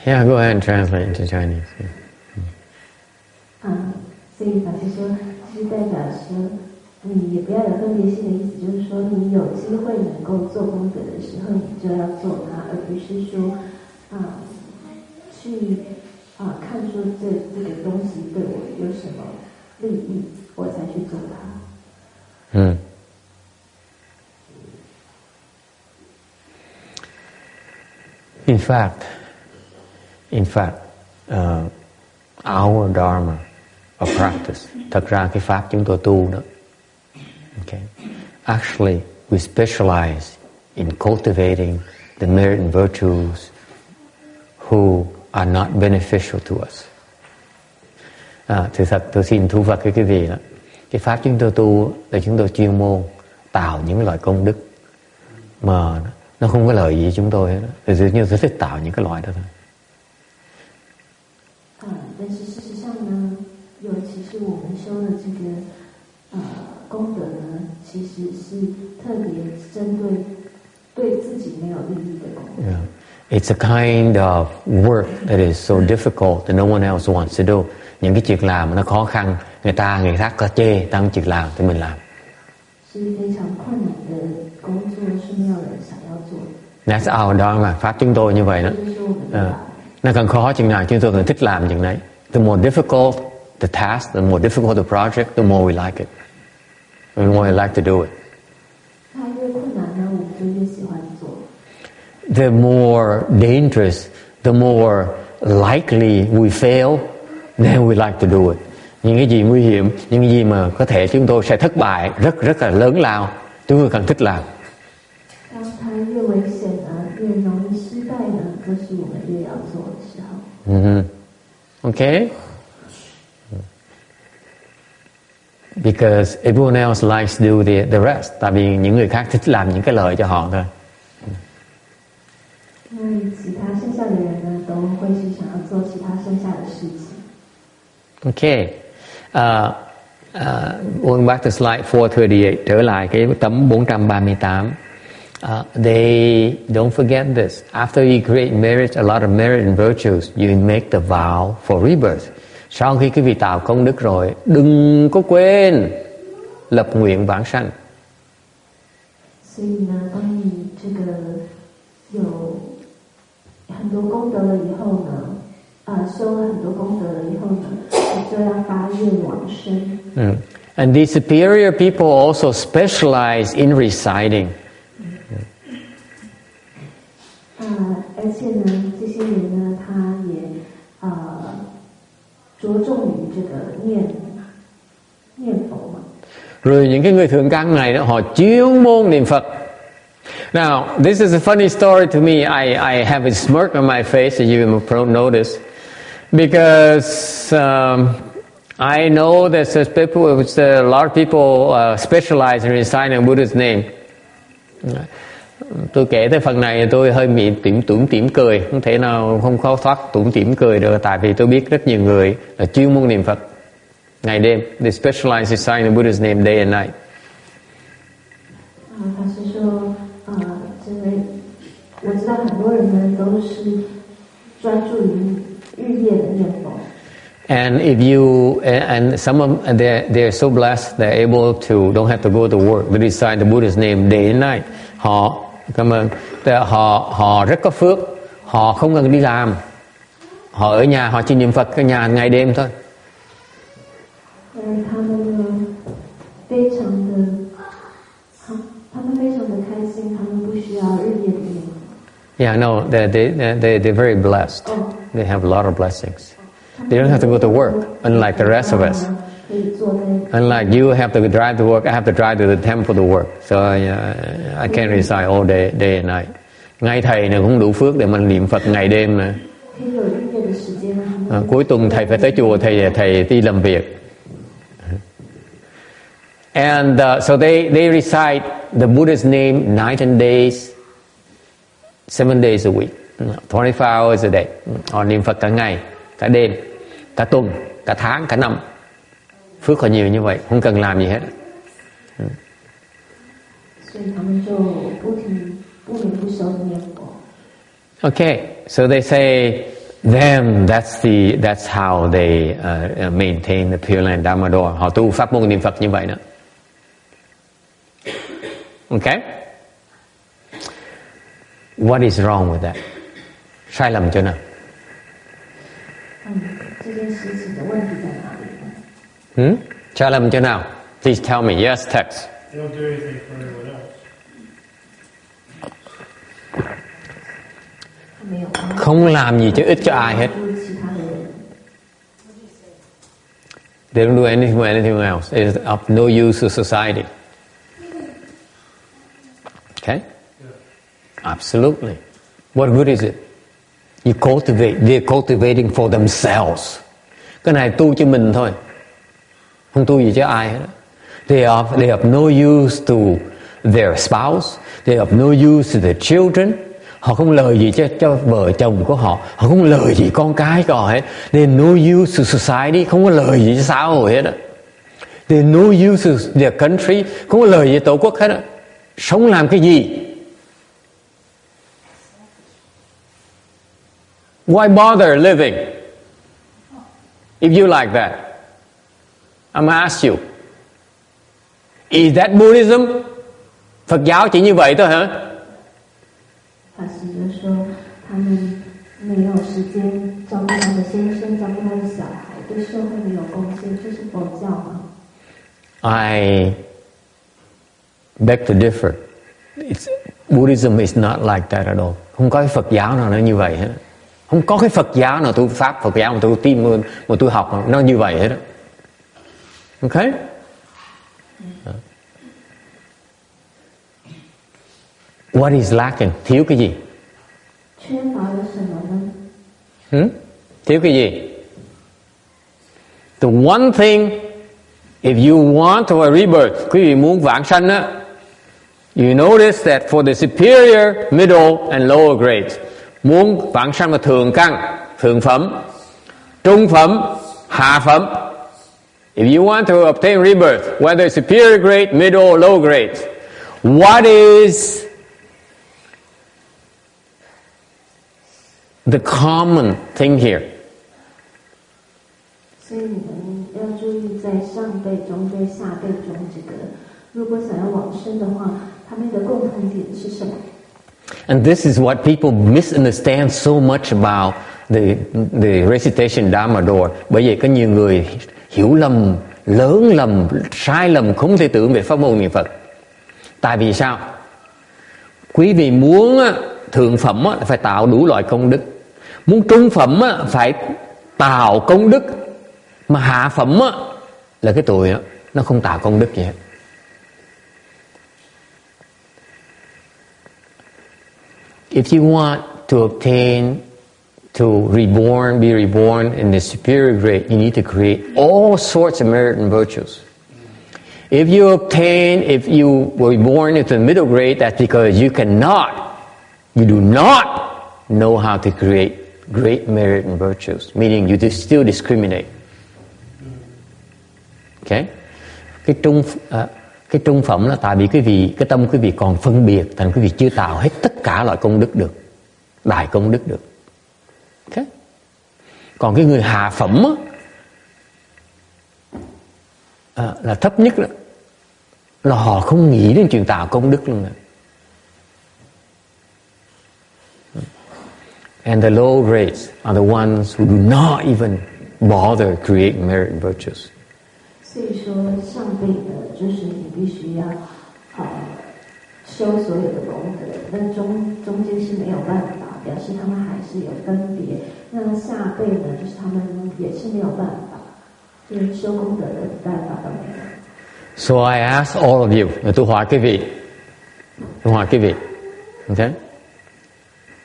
Yeah, go ahead and translate into Chinese. Yeah. 所以法师说，其实代表说，你也不要有分别心的意思，就是说，你有机会能够做功德的时候，你就要做它，而不是说，去看说这个东西对我有什么利益，我才去做它。In fact, our Dharma of practice, thật ra cái pháp chúng tôi tu đó, okay, actually we specialize in cultivating the merit and virtues who are not beneficial to us. Thực thật tôi xin thú vật với quý vị đó, cái pháp chúng tôi tu là chúng tôi chuyên môn tạo những loại công đức mà nó không có lợi gì chúng tôi hết đó. Thì dường như tôi thích tạo những cái loại đó thôi. 但是事实上呢，尤其是我们修的这个功德呢，其实是特别针对自己没有利益的功德。Yeah. It's a kind of work that is so difficult that no one else wants to do. Những cái việc làm nó khó khăn, người khác có chê, ta không chịu làm thì mình làm. 是非常困难的工作，是没有人想要做的。That's our Dharma, pháp chúng tôi như vậy đó. Nó càng khó chừng nào chúng tôi càng thích làm chừng đấy. The more difficult the task, the more difficult the project, the more we like it. The more we like to do it. 它越困难呢，我们就越喜欢做。The more dangerous, the more likely we fail, then we like to do it. Những cái gì nguy hiểm, những cái gì mà có thể chúng tôi sẽ thất bại rất là lớn lao, chúng tôi càng thích làm. 当它越危险呢，越容易失败呢，就是我们越要做的时候。Okay? Because everyone else likes to do the rest. Tại vì những người khác thích làm những cái lợi cho họ thôi. Okay. Going back to slide 438, trở lại cái tấm 438. They don't forget this. After you create merit, a lot of merit and virtues, you make the vow for rebirth. Sau khi quý vị tạo công đức rồi, đừng có quên lập nguyện vãng sanh. 所以呢，当你这个有很多功德了以后呢，修了很多功德了以后呢，你就要发愿往生。And these superior people also specialize in reciting. 而且呢，这些人呢，他也着重于这个念佛嘛。Rồi những cái người thượng căn này đó, họ chuyên môn niệm Phật. Now, this is a funny story to me. I have a smirk on my face, as you will notice, because I know that a lot of people specialize in reciting Buddha's name. Tôi kể tới phần này tôi hơi bị tủm tỉm cười, không thể nào không khó thoát tủm tỉm cười được, tại vì tôi biết rất nhiều người là chuyên môn niệm Phật ngày đêm. They specialize in reciting Buddha's name day and night. 法师说，我知道很多人呢都是专注于日夜的念佛。And if you and some of they're so blessed they're able to don't have to go to work. They recite the Buddha's name day and night. Họ rất có phước. Họ không cần đi làm. Họ ở nhà họ chỉ niệm Phật ở nhà ngày đêm thôi. Yeah, no, they're very blessed. They have a lot of blessings. They don't have to go to work, unlike the rest of us. Unlike you have to drive to work, I have to drive to the temple to work. So I can't recite all day and night. Ngay thầy này cũng đủ phước để mình niệm Phật ngày đêm nè. Cuối tuần thầy phải tới chùa, thầy đi làm việc. And so they recite the Buddha's name night and days, 7 days a week, 24 hours a day. Họ niệm Phật cả ngày, cả đêm, cả tuần, cả tháng, cả năm. Phước họ nhiều như vậy, không cần làm gì hết. Okay, so they say them, that's how they maintain the Pureland Dharma door. Họ tu pháp môn niệm Phật như vậy đó. Okay? What is wrong with that? Sai lầm chỗ nào? Sai lầm chỗ nào? Please tell me. Yes, text. They don't do anything for anyone else. Không làm gì cho ích cho ai hết. They don't do anything for anything else. It is of no use to society. Okay? Absolutely. What good is it? You cultivate. They're cultivating for themselves. Cái này tu cho mình thôi. Không tu gì cho ai hết. They have no use to their spouse. They have no use to their children. Họ không lời gì cho vợ chồng của họ. Họ không lời gì con cái của họ hết. They have no use to society. Không có lời gì cho xã hội hết. They have no use to their country. Không có lời gì tổ quốc hết. Sống làm cái gì? Why bother living if you like that? I'm gonna ask you. Is that Buddhism? Phật giáo chỉ như vậy thôi hả? I beg to differ. Buddhism is not like that at all. Không có cái Phật giáo nào nó như vậy hết. Không có cái Phật giáo nào tu pháp Phật giáo mà tôi tin mà tôi học nó như vậy hết đó. Okay? What is lacking? Thiếu cái gì? Thiếu cái gì? The one thing, if you want to a rebirth, quý vị muốn vãng sanh á, you notice that for the superior, middle and lower grades, muốn vãng sanh là thượng căn, thượng phẩm, trung phẩm hạ phẩm. If you want to obtain rebirth, whether superior grade, middle or low grade, what is the common thing here? 所以你们要注意在上辈、中辈、下辈中这个，如果想要往生的话，他们的共同点是什么？ And this is what people misunderstand so much about the recitation Dharma door. Bởi vậy có nhiều người hiểu lầm, lớn lầm, sai lầm không thể tưởng về pháp môn niệm Phật. Tại vì sao? Quý vị muốn thượng phẩm phải tạo đủ loại công đức, muốn trung phẩm phải tạo công đức, mà hạ phẩm là cái tuổi nó không tạo công đức gì hết. If you want to obtain, to reborn, be reborn in the superior grade, you need to create all sorts of merit and virtues. If you were born into the middle grade, that's because you do not know how to create great merit and virtues, meaning you still discriminate. Okay? Cái trung phẩm là tại vì cái tâm quý vị còn phân biệt, thành quý vị chưa tạo hết tất cả loại công đức được, đại công đức được. Okay? Còn cái người hạ phẩm là thấp nhất đó, là họ không nghĩ đến chuyện tạo công đức luôn. And the low grades are the ones who do not even bother creating merit and virtues. 所以说，上辈的就是你必须要修所有的功德，那中间是没有办法，表示他们还是有分别。那下辈呢，就是他们也是没有办法，就是修功德的办法都没有。So I ask all of you, tôi hỏi quý vị, okay?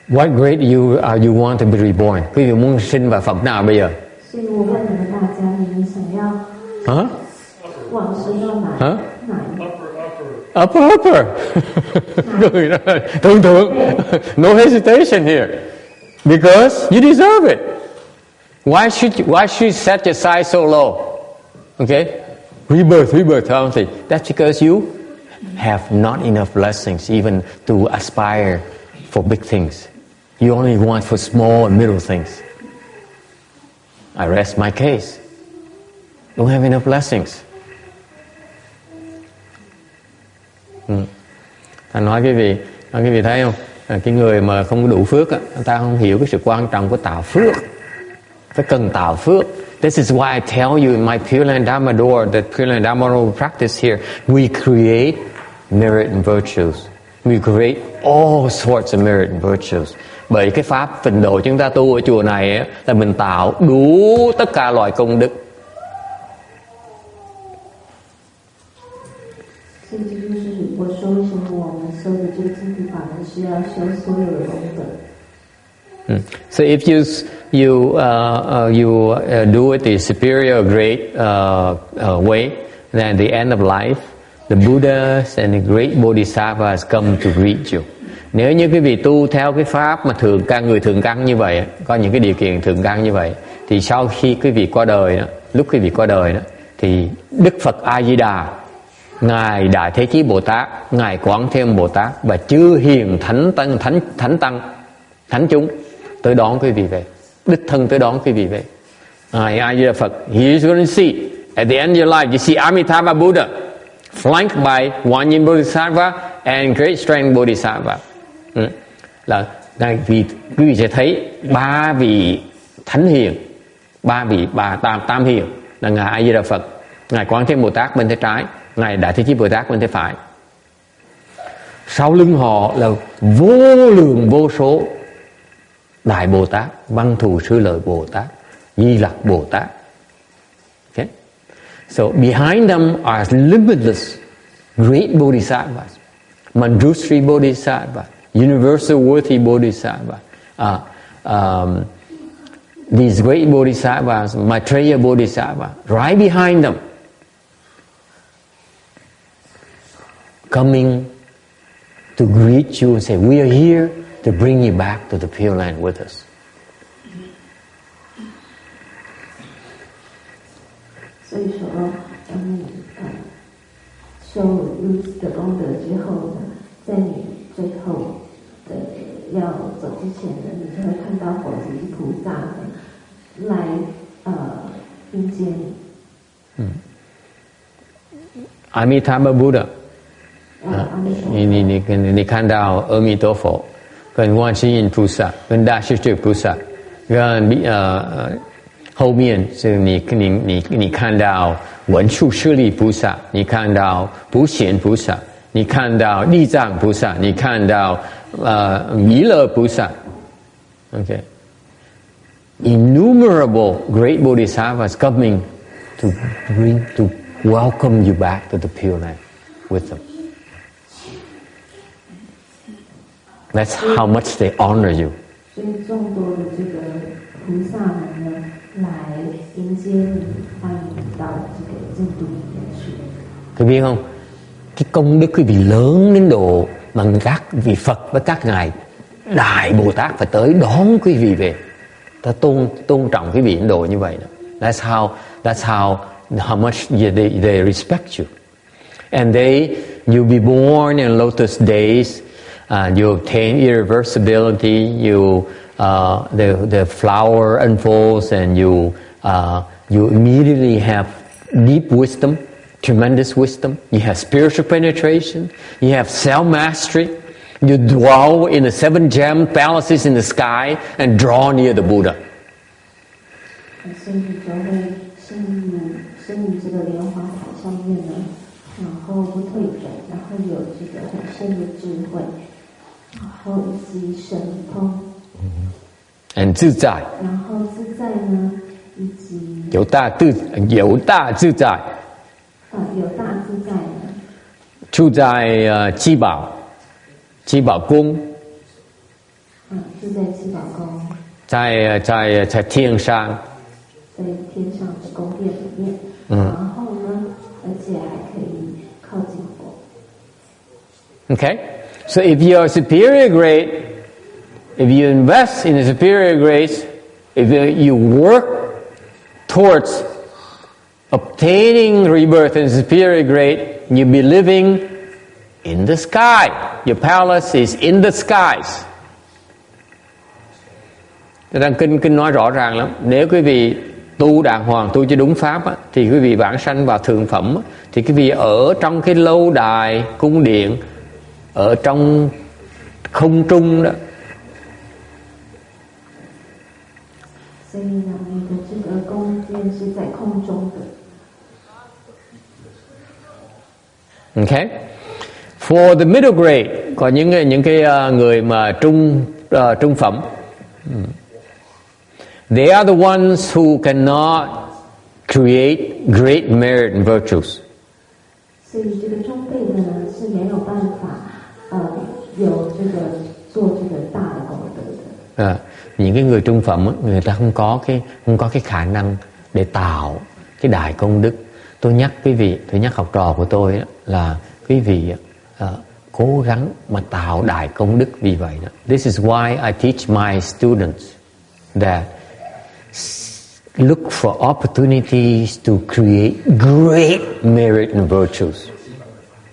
What grade you want to be reborn? Quý vị muốn sinh vào phẩm nào bây giờ? 所以我问你们大家，你们想要往生到哪？Upper. Thượng. No hesitation here, because you deserve it. Why should set your size so low? Okay, rebirth. That's because you have not enough blessings even to aspire for big things. You only want for small and middle things. I rest my case. Don't have enough blessings. Anh nói quý vị thấy không? Cái người mà không đủ phước người ta không hiểu cái sự quan trọng của tạo phước. Phải cần tạo phước. This is why I tell you in my Pureland Dharma door, the Pureland Dharma practice here, we create merit and virtues. We create all sorts of merit and virtues. Bởi cái pháp phình độ chúng ta tu ở chùa này là mình tạo đủ tất cả loại công đức. So if you do it the superior grade way, then at the end of life, the Buddhas and the great Bodhisattvas come to greet you. Nếu như quý vị tu theo cái pháp mà người thượng căn như vậy, có những cái điều kiện thượng căn như vậy, thì sau khi quý vị qua đời đó, lúc quý vị qua đời đó, thì Đức Phật A Di Đà, ngài Đại Thế Chí Bồ Tát, ngài Quán Thế Âm Bồ Tát và chư hiền thánh tăng, thánh chúng tới đón quý vị về, đích thân tới đón quý vị về. Ngài A Di Đà Phật, you're going to see at the end of your life, you see Amitabha Buddha flanked by One Yin Bodhisattva and Great Strength Bodhisattva. Là quý vị sẽ thấy ba vị thánh hiền, tam hiền là ngài A Di Đà Phật, ngài Quán Thế Bồ Tát bên tay trái, ngài Đại Thế Chí Bồ Tát bên tay phải. Sau lưng họ là vô lượng vô số Đại Bồ Tát, Văn Thù Sư Lợi Bồ Tát, Di Lặc Bồ Tát. Okay? So behind them are limitless great bodhisattvas, Manjushri Bodhisattva, Universal Worthy Bodhisattva, these great bodhisattvas, Maitreya Bodhisattva, right behind them, coming to greet you and say, we are here to bring you back to the Pure Land with us. 受如此的功德之后呢，在你最后的要走之前呢，你就会看到佛及菩萨呢来迎接你。Amitabha Buddha， 你看到阿弥陀佛，跟观世音菩萨，跟大势至菩萨，跟后面是你看到文殊师利菩萨，你看到普贤菩萨，你看到地藏菩萨，你看到弥勒菩萨 ，OK， innumerable great bodhisattvas coming to welcome you back to the Pure Land with them. That's how much they honor you. 所以众多的这个菩萨们呢，来迎接你，欢迎你到这个净土里面去。Quý biết không? Cái công đức quý vị lớn đến độ mà các vị Phật với các ngài Đại Bồ Tát phải tới đón quý vị về. Ta tôn trọng quý vị đến độ như vậy đó. That's how much they respect you. And you'll be born in lotus days. You obtain irreversibility. The flower unfolds, and you immediately have deep wisdom, tremendous wisdom. You have spiritual penetration. You have self-mastery. You dwell in the 7 gem palaces in the sky and draw near the Buddha. 所以你就会生于这个莲花台上面呢，然后不退转，然后有这个很深的智慧，然后以及神通。And 自在。然后自在呢，以及有大自在。有大自在呢，住在积宝宫。住在积宝宫。在天上。在天上的宫殿里面。然后呢，而且还可以靠近佛。Okay, so if you are superior grade, if you invest in a superior grace, if you work towards obtaining rebirth in superior grade, you'll be living in the sky. Your palace is in the skies. Đang kinh nói rõ ràng lắm. Nếu quý vị tu đàng hoàng, tu cho đúng pháp á, thì quý vị vãng sanh vào thượng phẩm á, thì quý vị ở trong cái lâu đài cung điện, ở trong không trung đó. 所以呢，你的这个宫殿是在空中的。Okay. For the middle grade, có những cái người mà trung phẩm. They are the ones who cannot create great merit and virtues. 所以这个中辈的呢是没有办法有这个做这个大的功德的。Những cái người trung phẩm á, người ta không có cái khả năng để tạo cái đại công đức. Tôi nhắc quý vị, tôi nhắc học trò của tôi á, là quý vị cố gắng mà tạo đại công đức vì vậy đó. This is why I teach my students that look for opportunities to create great merit and virtues.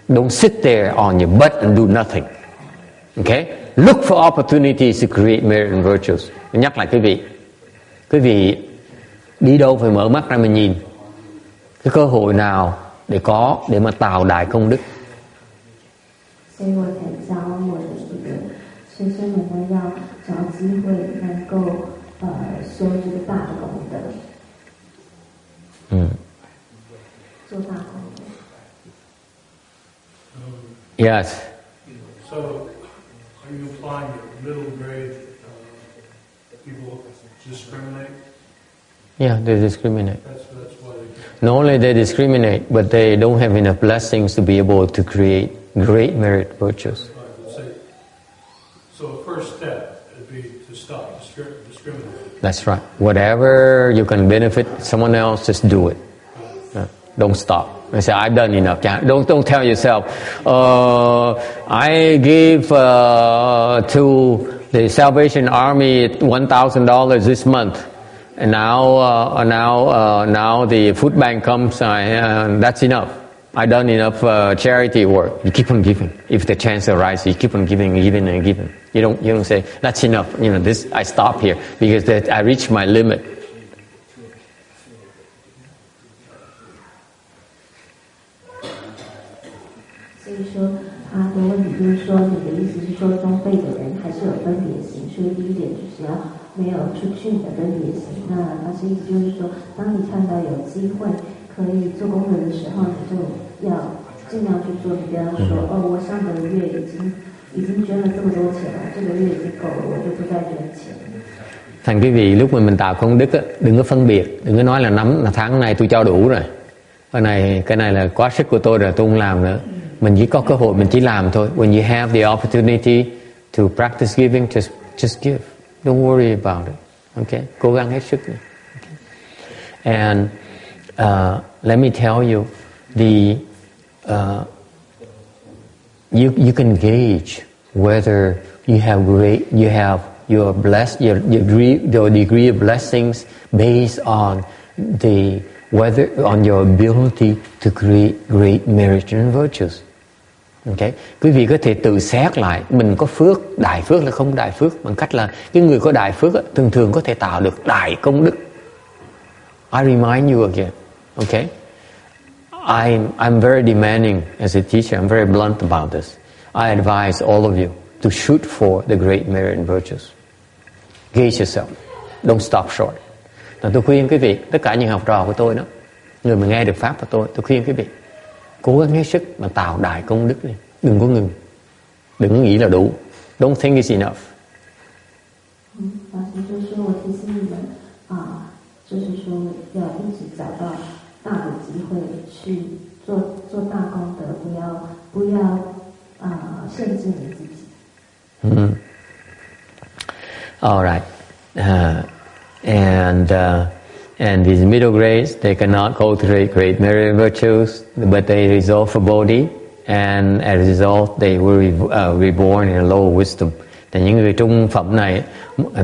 Don't sit there on your butt and do nothing. Okay? Look for opportunities to create merit and virtues. Tôi nhắc lại quý vị đi đâu phải mở mắt ra mà nhìn cái cơ hội nào để mà tạo đại công đức. 所以我才教我的这个学生们呢，要找机会能够修这个大的功德。做大功德。Yes. So, are you implying that middle grade people discriminate? Yeah, they discriminate. That's why they. Not only they discriminate, but they don't have enough blessings to be able to create great merit virtues. So the first step would be to stop discriminating. That's right. Whatever you can benefit someone else, just do it. Don't stop. I say, I've done enough. Don't tell yourself, I gave to the Salvation Army $1,000 this month, and now the food bank comes. That's enough. I've done enough charity work. You keep on giving. If the chance arises, you keep on giving and giving and giving. You don't say that's enough. You know, this I stop here because I reached my limit. So 说他的问题就是说，你的意思是说，中辈的人还是有分别心，所以第一点就是要没有出去的分别心。那他是意思就是说，当你看到有机会可以做功德的时候，你就要尽量去做。你不要说我上个月已经捐了这么多钱了，这个月已经够了，我就不再捐钱。Thành quý vị lúc mình tạo công đức á, đừng có phân biệt, đừng có nói là tháng này tôi cho đủ rồi, cái này là quá sức của tôi rồi, tôi không làm nữa. Mình chỉ có cơ hội mình chỉ làm thôi. When you have the opportunity to practice giving, just give. Don't worry about it. Okay, cố gắng hết sức. Okay. And let me tell you, you can gauge whether your degree of blessings based on on your ability to create great merit and virtues. Okay. Quý vị có thể tự xét lại mình có phước, đại phước là không đại phước, bằng cách là cái người có đại phước thường có thể tạo được đại công đức. I remind you again. Okay. I'm very demanding as a teacher. I'm very blunt about this. I advise all of you to shoot for the great merit and virtues. Gauge yourself. Don't stop short. Tôi khuyên quý vị, tất cả những học trò của tôi đó, người mà nghe được pháp của tôi khuyên quý vị cố gắng hết sức mà tạo đại công đức đi, đừng có ngừng, đừng có nghĩ là đủ. Don't think it's enough. 法师就说，我提醒你们就是说要一直找到大的机会去做大功德，不要限制你自己。All right. And these middle grades, they cannot cultivate great merit virtues, but they resolve for body, and as a result, they will reborn in a lower wisdom. Thì những người trung phẩm này,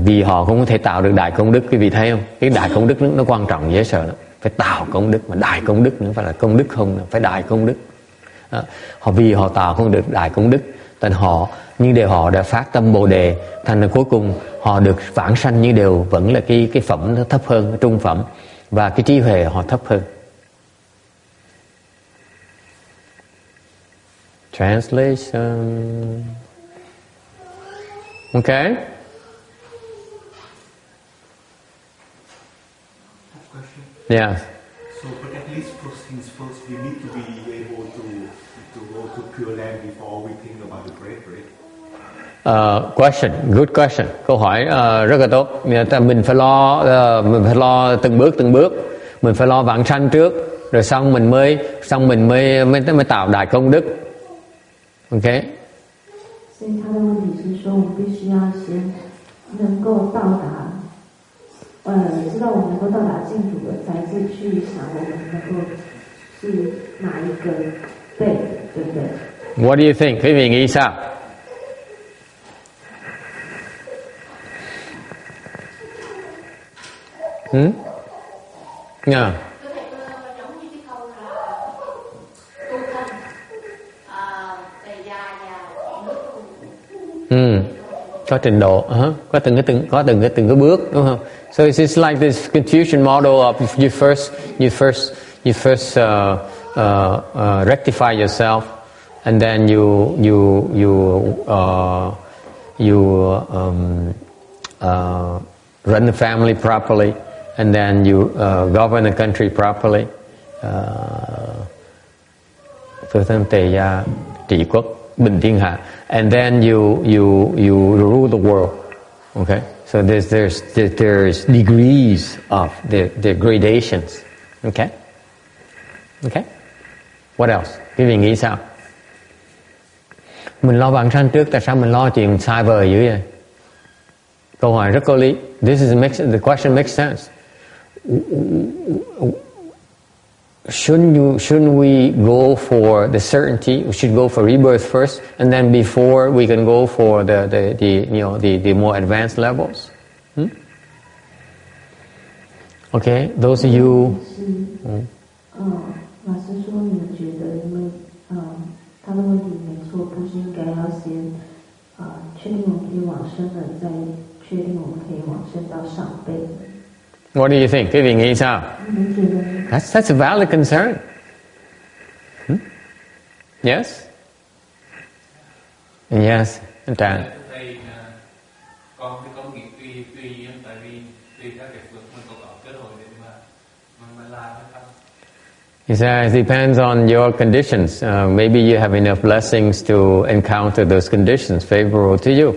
vì họ không có thể tạo được đại công đức, quý vị thấy không? Cái đại công đức nó quan trọng dễ sợ lắm. Phải tạo công đức, mà đại công đức nữa, phải là công đức không, phải đại công đức. Vì họ tạo không được đại công đức, thành họ đã phát tâm Bồ đề, thành ra cuối cùng họ được vãng sanh, nhưng đều vẫn là cái phẩm nó thấp hơn, cái trung phẩm, và cái trí huệ họ thấp hơn. Translation. Okay. Yeah. So, but at least first things first, we need to be able to go to Pureland before we think about the great, right? Question, good question. Câu hỏi rất là tốt. Mình phải lo từng bước. Mình phải lo vãng sanh trước, rồi xong mình mới tạo đại công đức. Okay. 所以他的问题是说，我们必须要先能够到达，知道我们能够到达净土了，才是去想我们能够是哪一个辈，对不对 What do you think? Quý vị nghĩ sao? Yeah. Có trình độ, có từng cái bước, đúng không? So it's like this Confucian model of you first rectify yourself, and then you run the family properly, and then you govern the country properly. Phước thân tề gia trị quốc bình thiên hạ, and then you rule the world. Okay, so there's degrees of the gradations. Okay. What else? Quý vị nghĩ sao? Mình lo vãng sanh trước, tại sao mình lo chuyện sai vời dữ vậy? Câu hỏi rất có lý. The question makes sense. Shouldn't we go for the certainty? We should go for rebirth first, and then before we can go for the more advanced levels. Okay, those of you. 法师说，你们觉得因为他的问题没错，不是应该要先确定我们可以往生了，再确定我们可以往生到上辈。What do you think? Quý vị nghĩ sao? That's a valid concern. Yes? Yes, anh Tràng. Con cái công nghiệp tùy tại vì tùy theo cái phước mình có cơ hội để mà làm hay không. He says it depends on your conditions. Maybe you have enough blessings to encounter those conditions favorable to you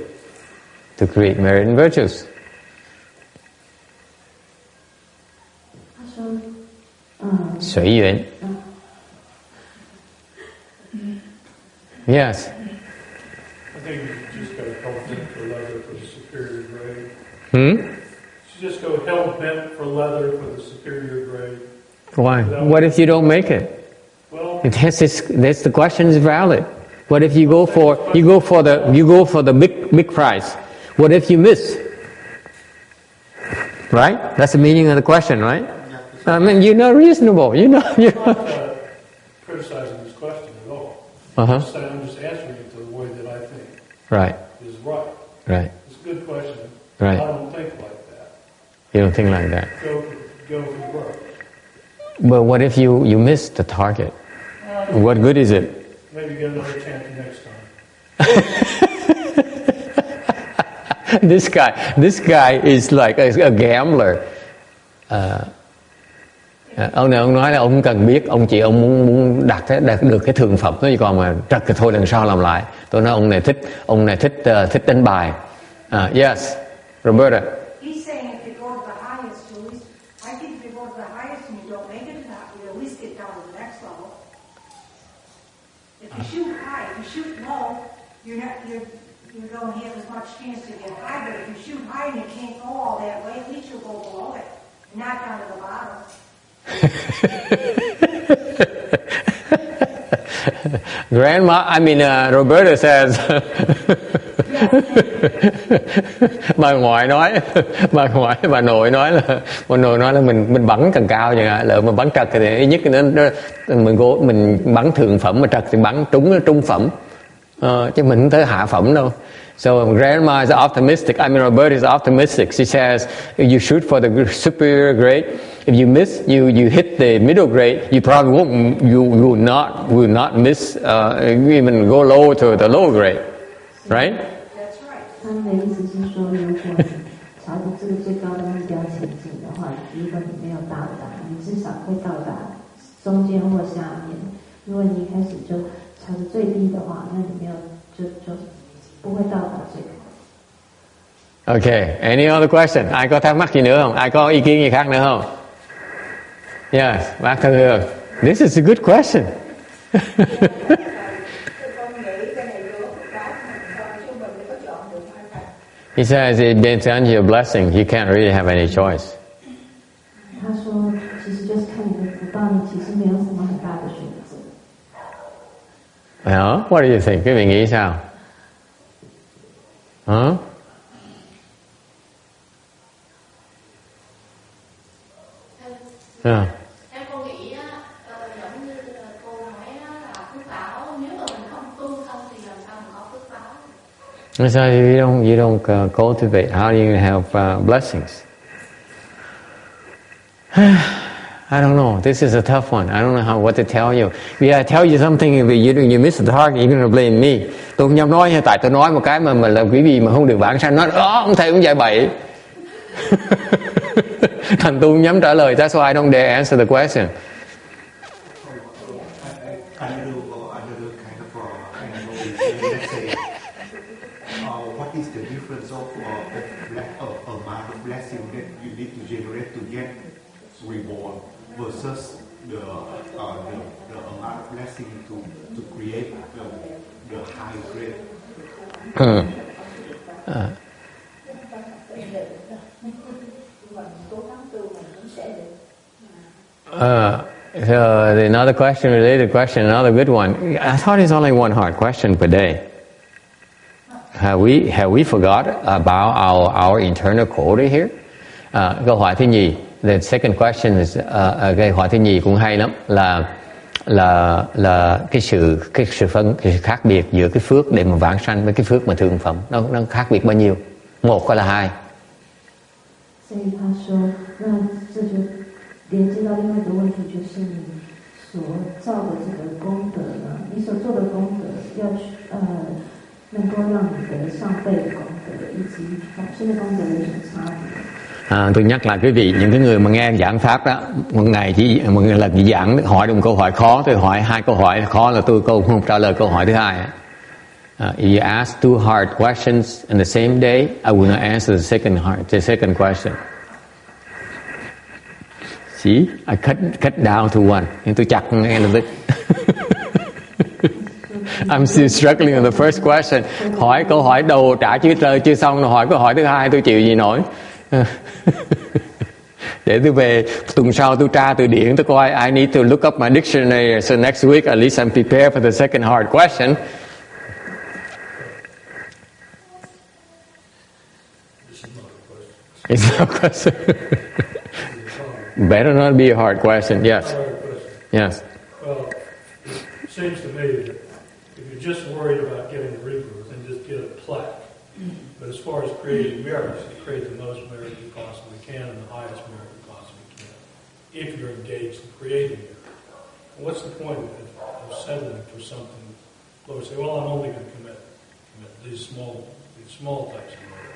to create merit and virtues. Sủy Yuan. Yes. I think you just go hell-bent for leather for the superior grade. You just go hell-bent for leather for the superior grade. Why? What if you don't make it? Well, That's the question is valid. What if you go for the big prize? What if you miss? Right? That's the meaning of the question, right? I mean, you're not reasonable. I'm not criticizing this question at all. I'm just answering it the way that I think Right. is right. Right. It's a good question. Right. I don't think like that. You don't think like that. Go for the work. But what if you miss the target? What good is it? Maybe get another chance next time. This guy is like a gambler. Ông này ông nói là ông không cần biết, ông muốn đạt được cái thượng phẩm, nói còn mà trật thì thôi lần sau làm lại. Tôi nói ông này thích đánh bài. Yes, Roberta. He's saying if you go to the highest, at least I think if you go to the highest and you don't make it to that, you at least get down to the next level. If you shoot high, if you shoot low, you don't have as much chance to get high. But if you shoot high and you can't go all that way, at least you'll go below it, not down to the bottom. Roberta says bà nội nói là mình bắn càng cao vậy ạ, lỡ mà bắn trật thì ít nhất mình bắn thượng phẩm, mà trật thì bắn trung phẩm, chứ mình không tới hạ phẩm đâu. So Grandma is optimistic. Roberta is optimistic. She says if you shoot for the superior grade, if you miss, you hit the middle grade, you probably won't. You will not miss. Even go low to the low grade, right? That's right. 他们的意思是说，如果你朝着这个最高的目标前进的话，如果你没有到达，你至少会到达中间或下面。如果你一开始就朝着最低的话，那你没有就不会到达最高。 Okay. Any other question? Ai có thắc mắc gì nữa không? Ai có ý kiến gì khác nữa không? Yes, bác Thân Hương. This is a good question. He says it depends on your blessing. You can't really have any choice. 他说，其实就是看你的福报，你其实没有什么很大的选择。What do you think? Quý vị nghĩ sao? Em con nghĩ giống như cô nói là phước báo, nếu mà mình không tu không thì làm sao mà có phước báo? So if you don't cultivate, how do you have blessings? I don't know. This is a tough one. I don't know what to tell you. If I tell you something, you miss the target, you're going to blame me. Tôi không dám nói, tại tôi nói một cái mà là quý vị mà không được vãng sanh, nói ông thầy cũng dạy bậy. Thành tôi không dám trả lời. That's why I don't dare answer the question. What is the difference of amount of blessing that you need to generate to get reborn versus the amount of blessing to create the high grade? So another question, related question, another good one. I thought it's only one hard question per day. Have we forgot about our internal quota here? Câu hỏi thứ nhì, the second question is, câu hỏi thứ nhì cũng hay lắm, là là cái sự khác biệt giữa cái phước để mà vãng sanh với cái phước mà thượng phẩm, nó khác biệt bao nhiêu? Một hay là hai? 所以他说，那这就连接到另外一个问题，就是你所造的这个功德呢，你所做的功德要去能够让你得上倍的功德，以及往生的功德有什么差别？ Tôi nhắc lại quý vị, những cái người mà nghe giảng pháp đó, một lần chỉ giảng hỏi một câu hỏi khó, tôi hỏi 2 câu hỏi khó là tôi không trả lời câu hỏi thứ hai. If you ask 2 hard questions in the same day, I will not answer the second question. See, I cut down to one. Nhưng tôi chặt nghe là I'm still struggling on the first question. Hỏi câu hỏi đầu trả chưa xong, rồi hỏi câu hỏi thứ hai tôi chịu gì nổi. Để tôi về tuần sau tôi tra từ điển tôi coi. I need to look up my dictionary, so next week at least I'm prepared for the second hard question. It's not a question. Better not be a hard question. Yes. Yes. Well, it seems to me that if you're just worried about getting a rebirth, then just get a plaque. But as far as creating merits, you create the most merit you possibly can and the highest merit you possibly can, if you're engaged in creating it. What's the point of settling for something lower? Say, well, I'm only going to commit these small types of merit.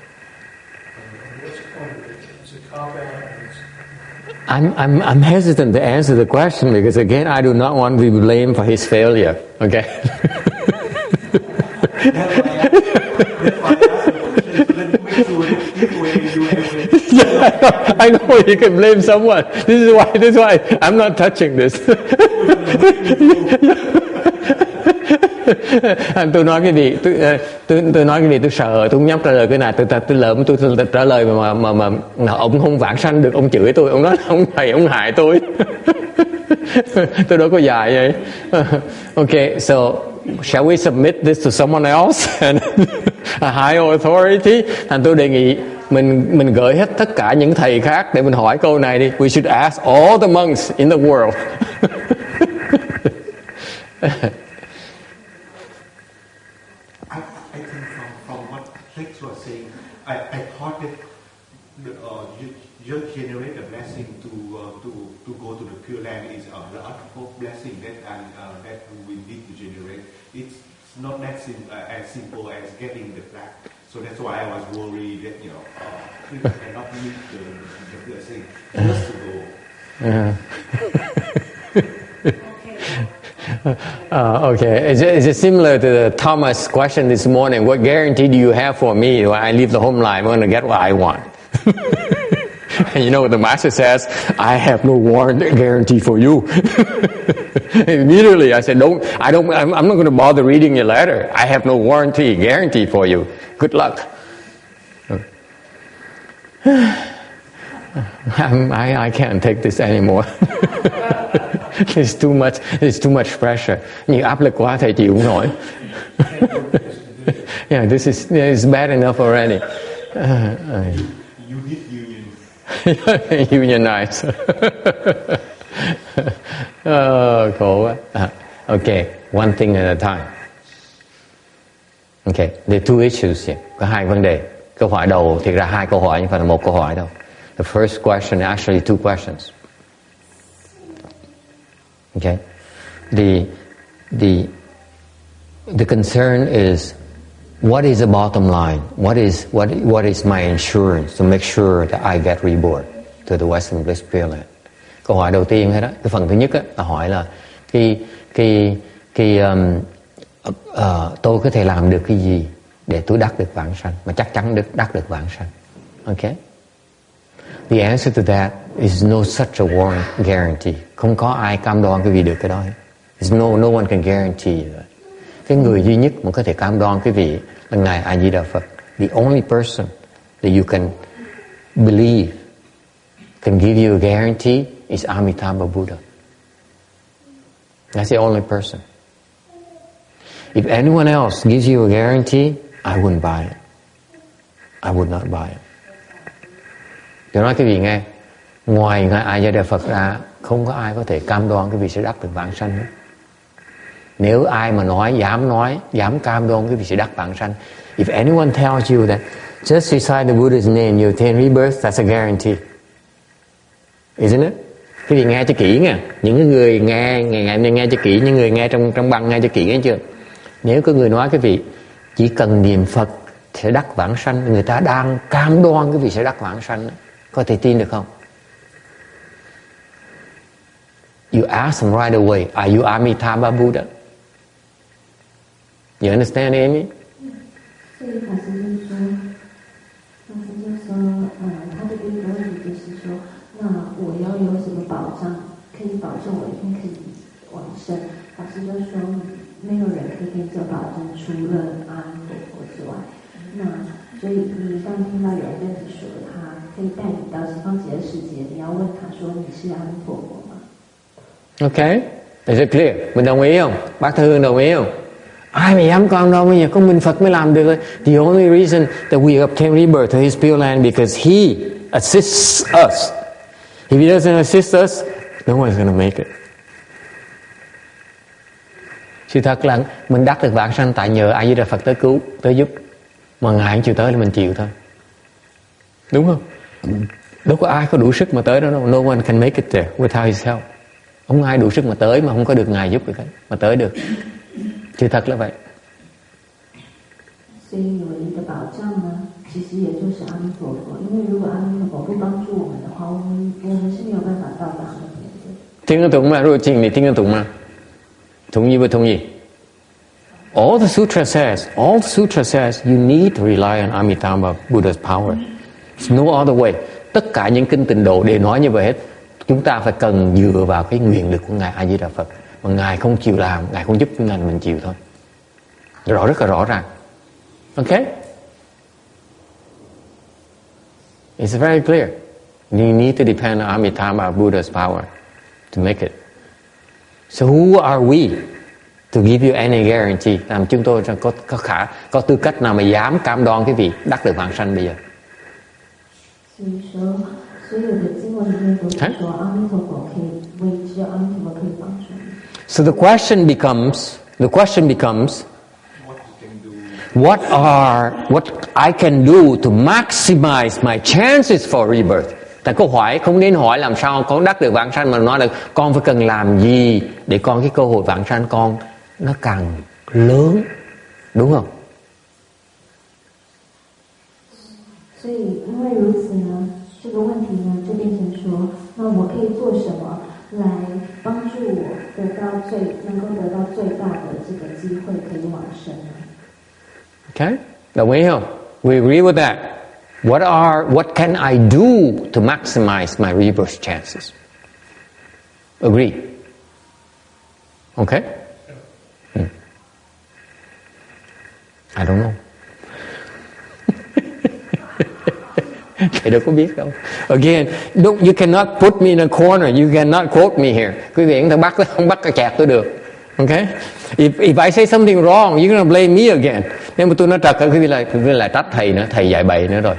What's the point of it? It's a cop-out. I'm hesitant to answer the question because again I do not want to be blamed for his failure. Okay. I know you can blame someone. This is why I'm not touching this. Tôi nói cái gì tôi nói cái gì tôi sợ, tôi không dám trả lời cái này, tôi lợm tôi trả lời mà ông không vãng sanh được, ông chửi tôi, ông nói ông thầy ông hại tôi. Tôi đâu có dạy vậy. Okay, so shall we submit this to someone else and a higher authority? Thành tôi đề nghị mình gửi hết tất cả những thầy khác để mình hỏi câu này đi. We should ask all the monks in the world. I thought that just generate a blessing to go to the Pureland is the utmost blessing that we need to generate. It's not that as simple as getting the plaque. So that's why I was worried that people cannot meet the blessing just to go. Okay. Is it similar to the Thomas question this morning? What guarantee do you have for me when I leave the home life? I'm going to get what I want. And you know what the master says? I have no warrant guarantee for you. Immediately I said, I'm not going to bother reading your letter. I have no guarantee for you. Good luck. I can't take this anymore. It's too much pressure. Nhiều áp lực quá thầy chịu không nổi. Yeah, this is bad enough already. You need unionize. Khổ quá. Okay, one thing at a time. Okay, there are 2 issues here. Có 2 vấn đề. Câu hỏi đầu thì ra 2 câu hỏi nhưng phải là 1 câu hỏi đâu. The first question is actually 2 questions. Okay, the concern is what is the bottom line? What is my insurance to make sure that I get reborn to the Western Bliss Pureland? Câu hỏi đầu tiên đó, cái phần thứ nhất là hỏi là tôi có thể làm được cái gì để tôi đắc được vãng sanh, mà chắc chắn đắc được vãng sanh. Okay. The answer to that is no such a warrant guarantee. Không có ai cam đoan cái gì được cái đó. No one can guarantee that. Cái người duy nhất mà có thể cam đoan cái vị là Ngài A Di Đà Phật. The only person that you can believe can give you a guarantee is Amitabha Buddha. That's the only person. If anyone else gives you a guarantee, I wouldn't buy it. I would not buy it. Tôi nói cái gì nghe, ngoài Ngài A Di Đà Phật ra không có ai có thể cam đoan cái vị sẽ đắc được vãng sanh nữa. Nếu ai mà nói, dám cam đoan cái vị sẽ đắc vãng sanh. If anyone tells you that just recite the Buddha's name, you attain rebirth, that's a guarantee. Isn't it? Cái gì nghe cho kỹ nha. Những cái người nghe cho kỹ, những người nghe trong băng nghe cho kỹ nghe chưa? Nếu có người nói cái vị chỉ cần niệm Phật sẽ đắc vãng sanh, người ta đang cam đoan cái vị sẽ đắc vãng sanh. Có thể tin được không? You ask them right away, are you Amitabha Buddha? You understand, Amy? 所以法师就说，他的第一个问题就是说，那我要有什么保障，可以保证我一定可以往生？法师就说，没有人可以给你这保证，除了阿弥陀佛之外。那所以你一旦听到有人跟你说他可以带你到西方极乐世界，你要问他说你是阿弥陀佛吗 Okay, is it clear? Mình đồng ý không? Bác Thư Hương đồng ý không? Ai mà dám con đâu, bây giờ có mình Phật mới làm được. The only reason that we obtain rebirth to His Pureland because He assists us. If He doesn't assist us, no one's going to make it. Sự thật là mình đắc được vãng sanh tại nhờ A Di Đà Phật tới cứu, tới giúp. Mà Ngài không chịu tới là mình chịu thôi. Đúng không? Đâu có ai có đủ sức mà tới đó đâu. No one can make it there without His help. Không ai đủ sức mà tới mà không có được Ngài giúp được mà tới được. Sự thật là vậy. 所以有一个保障呢，其实也就是阿弥陀佛。因为如果阿弥陀佛不帮助我们的话，我们是没有办法到达那边的。聽得懂嗎？如果靜你聽得懂嗎？同意不同意？ All the sutra says you need to rely on Amitabha Buddha's power. There's no other way. Tất cả những kinh tịnh độ đều nói như vậy hết. Chúng ta phải cần dựa vào cái nguyện lực của Ngài A Di Đà Phật. Mà Ngài không chịu làm, Ngài không giúp chúng ta, mình chịu thôi. Rất là rõ ràng. Okay? It's very clear. You need to depend on Amitabha Buddha's power to make it. So who are we to give you any guarantee? Làm chúng tôi có tư cách nào mà dám cam đoan cái vị đắc được vãng sanh bây giờ? 所以说，所有的经文里面都是说阿弥陀佛可以，只有阿弥陀佛可以帮助你。So the question becomes, what I can do to maximize my chances for rebirth? Tại câu hỏi không nên hỏi làm sao con đắc được vãng sanh, mà nói là con phải cần làm gì để con cái cơ hội vãng sanh con nó càng lớn, đúng không? 所以因为如此呢，这个问题呢就变成说，那我可以做什么来帮助我能够得到最大的这个机会可以往生呢 Okay, đồng ý không? We agree with that. What can I do to maximize my rebirth chances? Agree. Okay? I don't know. Thầy đâu có biết đâu. Again, you cannot put me in a corner. You cannot quote me here. Quý vị không bắt cái chạc tôi được. Okay? If I say something wrong, you're gonna blame me again. Nếu mà tôi nói trật, quý vị lại trách thầy nữa, thầy dạy bậy nữa rồi.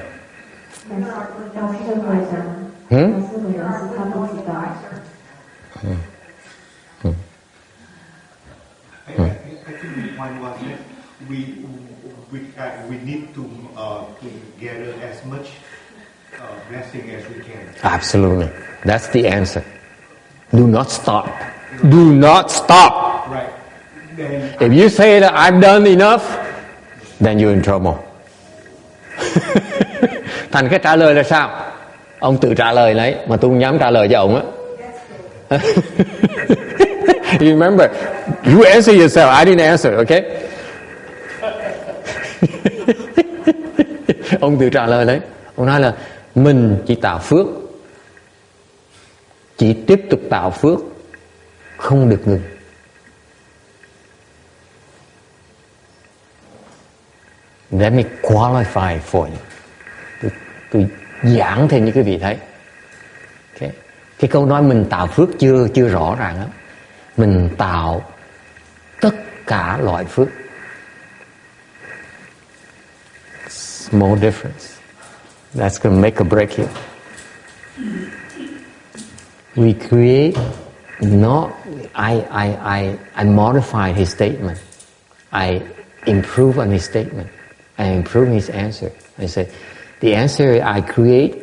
We need to gather as much blessing as we can. Absolutely. That's the answer. Do not stop. Do not stop. Right. Then, if you say that I've done enough, then you're in trouble. Thành cái trả lời là sao? Ông tự trả lời lấy, mà tôi không dám trả lời cho ông á. You remember, you answer yourself. I didn't answer, okay? Ông tự trả lời đấy. Ông nói là mình chỉ tạo phước, chỉ tiếp tục tạo phước, không được ngừng. Let me qualify for you. Tôi giảng thêm như quý vị thấy. Okay. Cái câu nói mình tạo phước chưa rõ ràng lắm. Mình tạo tất cả loại phước. Small difference. That's going to make a break here. We create not, I modify his statement. I improve on his statement. I improve his answer. I say, the answer I create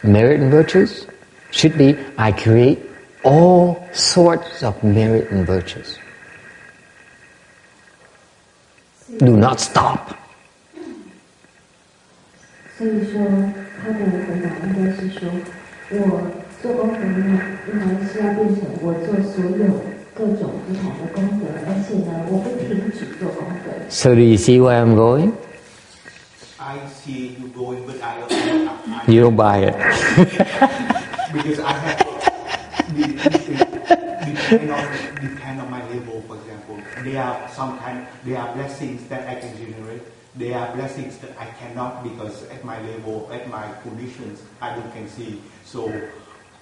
merit and virtues should be, I create all sorts of merit and virtues. Do not stop. 所以说，他的回答应该是说，我做功德呢，应该是要变成我做所有各种不同的功德，而且呢，我不停止做功德。So do you see where I'm going? I see you going, but I You don't buy it. because I have depend on my level. For example, there are blessings that I can generate. There are blessings that I cannot because at my level, at my conditions, I don't can see. So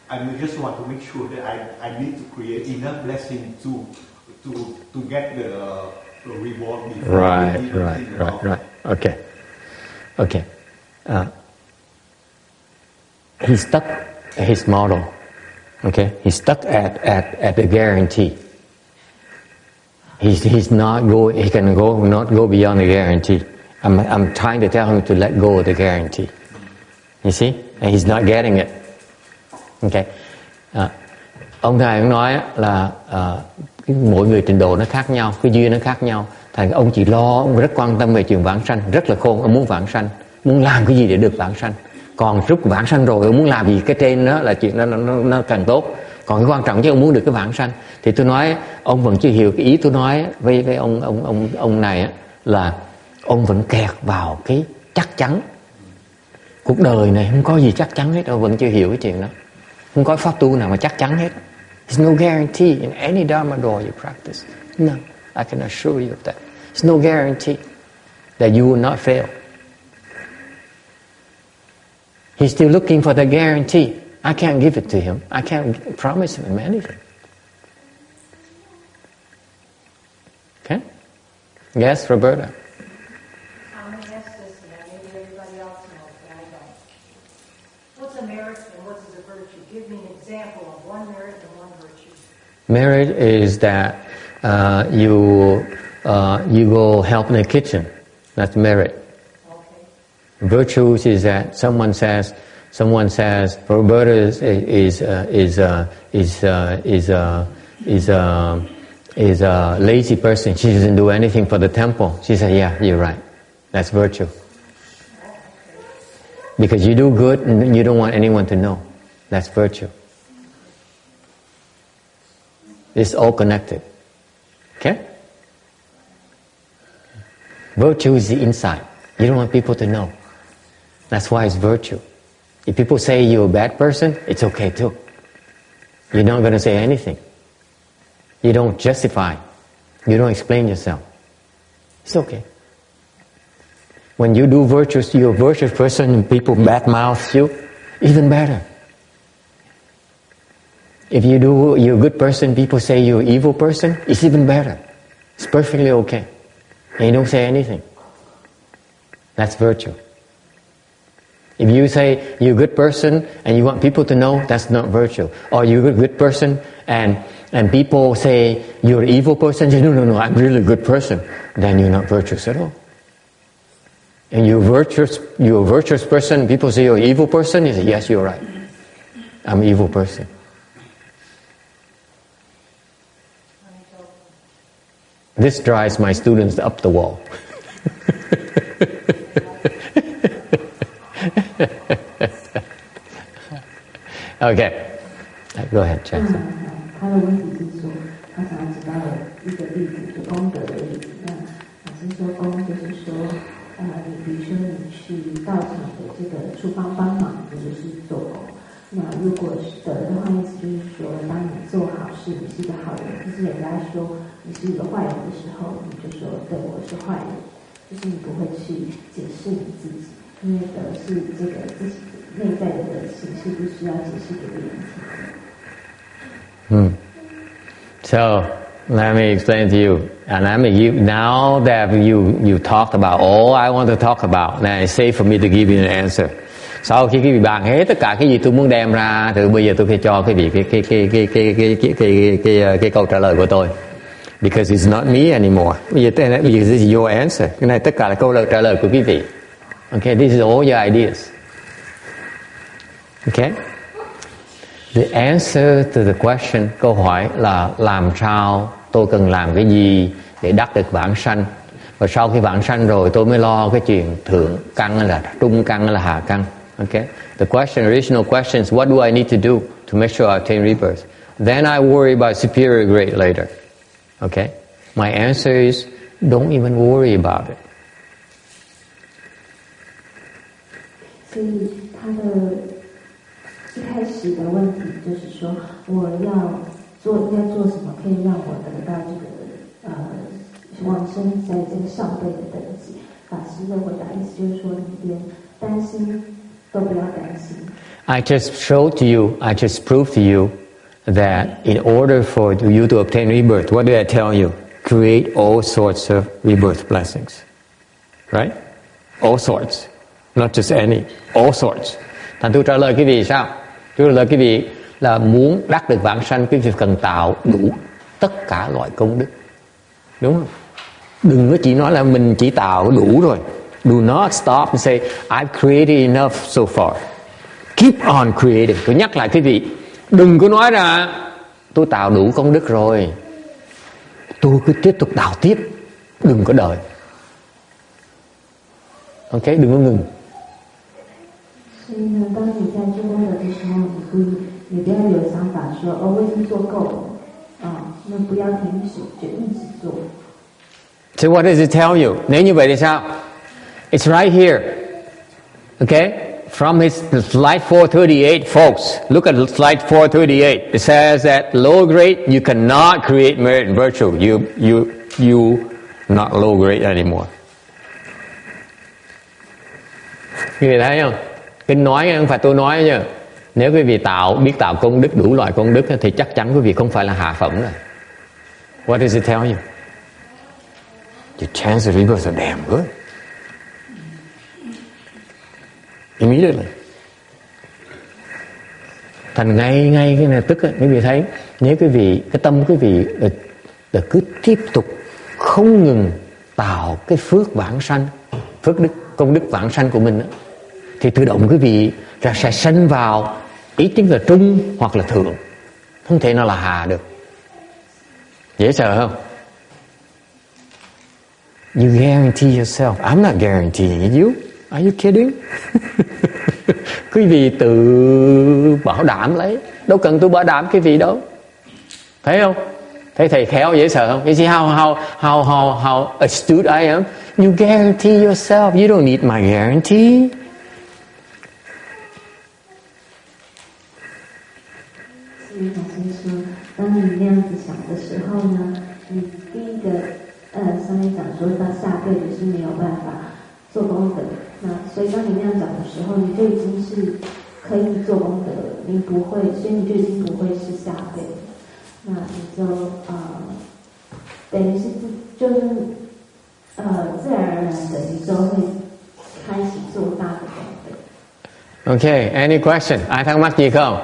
I just want to make sure that I need to create enough blessing to get the reward. Right. Okay. He's stuck at his model. Okay, he's stuck at the guarantee. He's not go. He can not go beyond the guarantee. I'm trying to tell him to let go of the guarantee. You see, and he's not getting it. Okay. Ông thầy cũng nói là mỗi người trình độ nó khác nhau, cái duyên nó khác nhau. Thành ông chỉ lo, ông rất quan tâm về chuyện vãng sanh, rất là khôn, ông muốn vãng sanh, muốn làm cái gì để được vãng sanh. Còn lúc vãng sanh rồi ông muốn làm gì cái trên đó là chuyện nó càng tốt. Còn cái quan trọng chứ ông muốn được cái vãng sanh. Thì tôi nói ông vẫn chưa hiểu cái ý tôi nói với ông này á, là ông vẫn kẹt vào cái chắc chắn. Cuộc đời này không có gì chắc chắn hết, ông vẫn chưa hiểu cái chuyện đó. Không có pháp tu nào mà chắc chắn hết. There's no guarantee in any Dharma door you practice. No, I can assure you of that. There's no guarantee that you will not fail. He's still looking for the guarantee. I can't give it to him. I can't promise him anything. Okay? Yes, Roberta? I'm going to ask this, and maybe everybody else knows, but I don't. What's a merit and what is a virtue? Give me an example of one merit and one virtue. Merit is that you go help in the kitchen. That's merit. Okay. Virtues is that someone says Roberta is a lazy person. She doesn't do anything for the temple. She said, yeah, you're right. That's virtue. Because you do good and you don't want anyone to know. That's virtue. It's all connected. Okay? Virtue is the inside. You don't want people to know. That's why it's virtue. If people say you're a bad person, it's okay too. You're not going to say anything. You don't justify. You don't explain yourself. It's okay. When you do virtues, you're a virtuous person and people badmouth you, even better. If you're a good person, people say you're an evil person, it's even better. It's perfectly okay. And you don't say anything. That's virtue. If you say you're a good person and you want people to know, that's not virtue. Or you're a good person and people say you're an evil person, you say, no, I'm really a good person. Then you're not virtuous at all. And you're a virtuous person, people say you're an evil person, you say, yes, you're right. I'm an evil person. This drives my students up the wall. Okay. Go ahead, Jackson. 他的问题是说，他想要知道一个例子，就功德的例子。那老师说功就是说，你比如说你去道场的这个处方帮忙，这就是做功。那如果是德的话，意思就是说，当你做好事，你是一个好人，可是人家说你是一个坏人的时候，你就说对，我是坏人，就是你不会去解释你自己，因为德是这个自己内在的德行，是不需要解释给别人听的。So let me explain to you, and now that you talked about all I want to talk about, now it's safe for me to give you an answer. Sau khi quý vị bàn hết tất cả cái gì tôi muốn đem ra, thì bây giờ tôi phải cho quý vị cái câu trả lời của tôi. Because it's not me anymore. Bây giờ because this is your answer. Cái này tất cả là câu trả lời của quý vị. Okay, this is all your ideas. Okay. The answer to the question, câu hỏi là làm sao tôi cần làm cái gì để đắc được vãng sanh. Và sau khi vãng sanh rồi tôi mới lo cái chuyện thượng căn hay là trung căn hay là hạ căn. Okay. The original question is what do I need to do to make sure I attain rebirth? Then I worry about superior grade later. Okay. My answer is don't even worry about it. 所以他的一开始的问题就是说，我应该做什么可以让我得到这个往生在这个上辈的等级？法师的回答意思就是说，你连担心都不要担心。I just proved to you that in order for you to obtain rebirth, what did I tell you? Create all sorts of rebirth blessings, right? All sorts, not just any, all sorts. Thành tôi trả lời quý vị sao? Tôi trả lời quý vị là muốn đắc được vãng sanh, quý vị cần tạo đủ tất cả loại công đức, đúng không? Đừng có chỉ nói là mình chỉ tạo đủ rồi. Do not stop and say I've created enough so far. Keep on creating. Tôi nhắc lại quý vị, đừng có nói ra tôi tạo đủ công đức rồi, tôi cứ tiếp tục tạo tiếp, đừng có đợi. Ok, đừng có ngừng. 所以呢，当你在做功德的时候，你不要有想法说我已经做够了那不要停止，就一直做。So what does it tell you? Nếu như vậy thì sao? It's right here. Okay? From his slide 438, folks, look at slide 438. It says that low grade, you cannot create merit and virtue. You not low grade anymore. Quý vị thấy không? Kinh nói không phải tôi nói nha. Nếu quý vị biết tạo công đức, đủ loại công đức thì chắc chắn quý vị không phải là hạ phẩm rồi. What does it tell you? Your chance of rebirth are damn good. Immediately. Thành ngay cái này tức quý vị thấy, nếu quý vị cái tâm quý vị là cứ tiếp tục không ngừng tạo cái phước vãng sanh, phước đức, công đức vãng sanh của mình đó, thì tự động quý vị sẽ sanh vào ý chính là trung hoặc là thượng, không thể nào là hạ được. Dễ sợ không? You guarantee yourself. I'm not guaranteeing you. Are you kidding? Quý vị tự bảo đảm lấy, đâu cần tôi bảo đảm quý vị đâu. Thấy không? Thấy thầy khéo dễ sợ không? You see how astute I am? You guarantee yourself. You don't need my guarantee. Tao你那样子想的时候呢，你第一个上面讲说到下辈子是没有办法做功德，那所以当你那样讲的时候，你就已经是可以做功德了，你不会，所以你就已经不会是下辈子，那你就等于是就是自然而然的你就会开始做大的功德。Okay, any question? Ai thắc mắc gì không?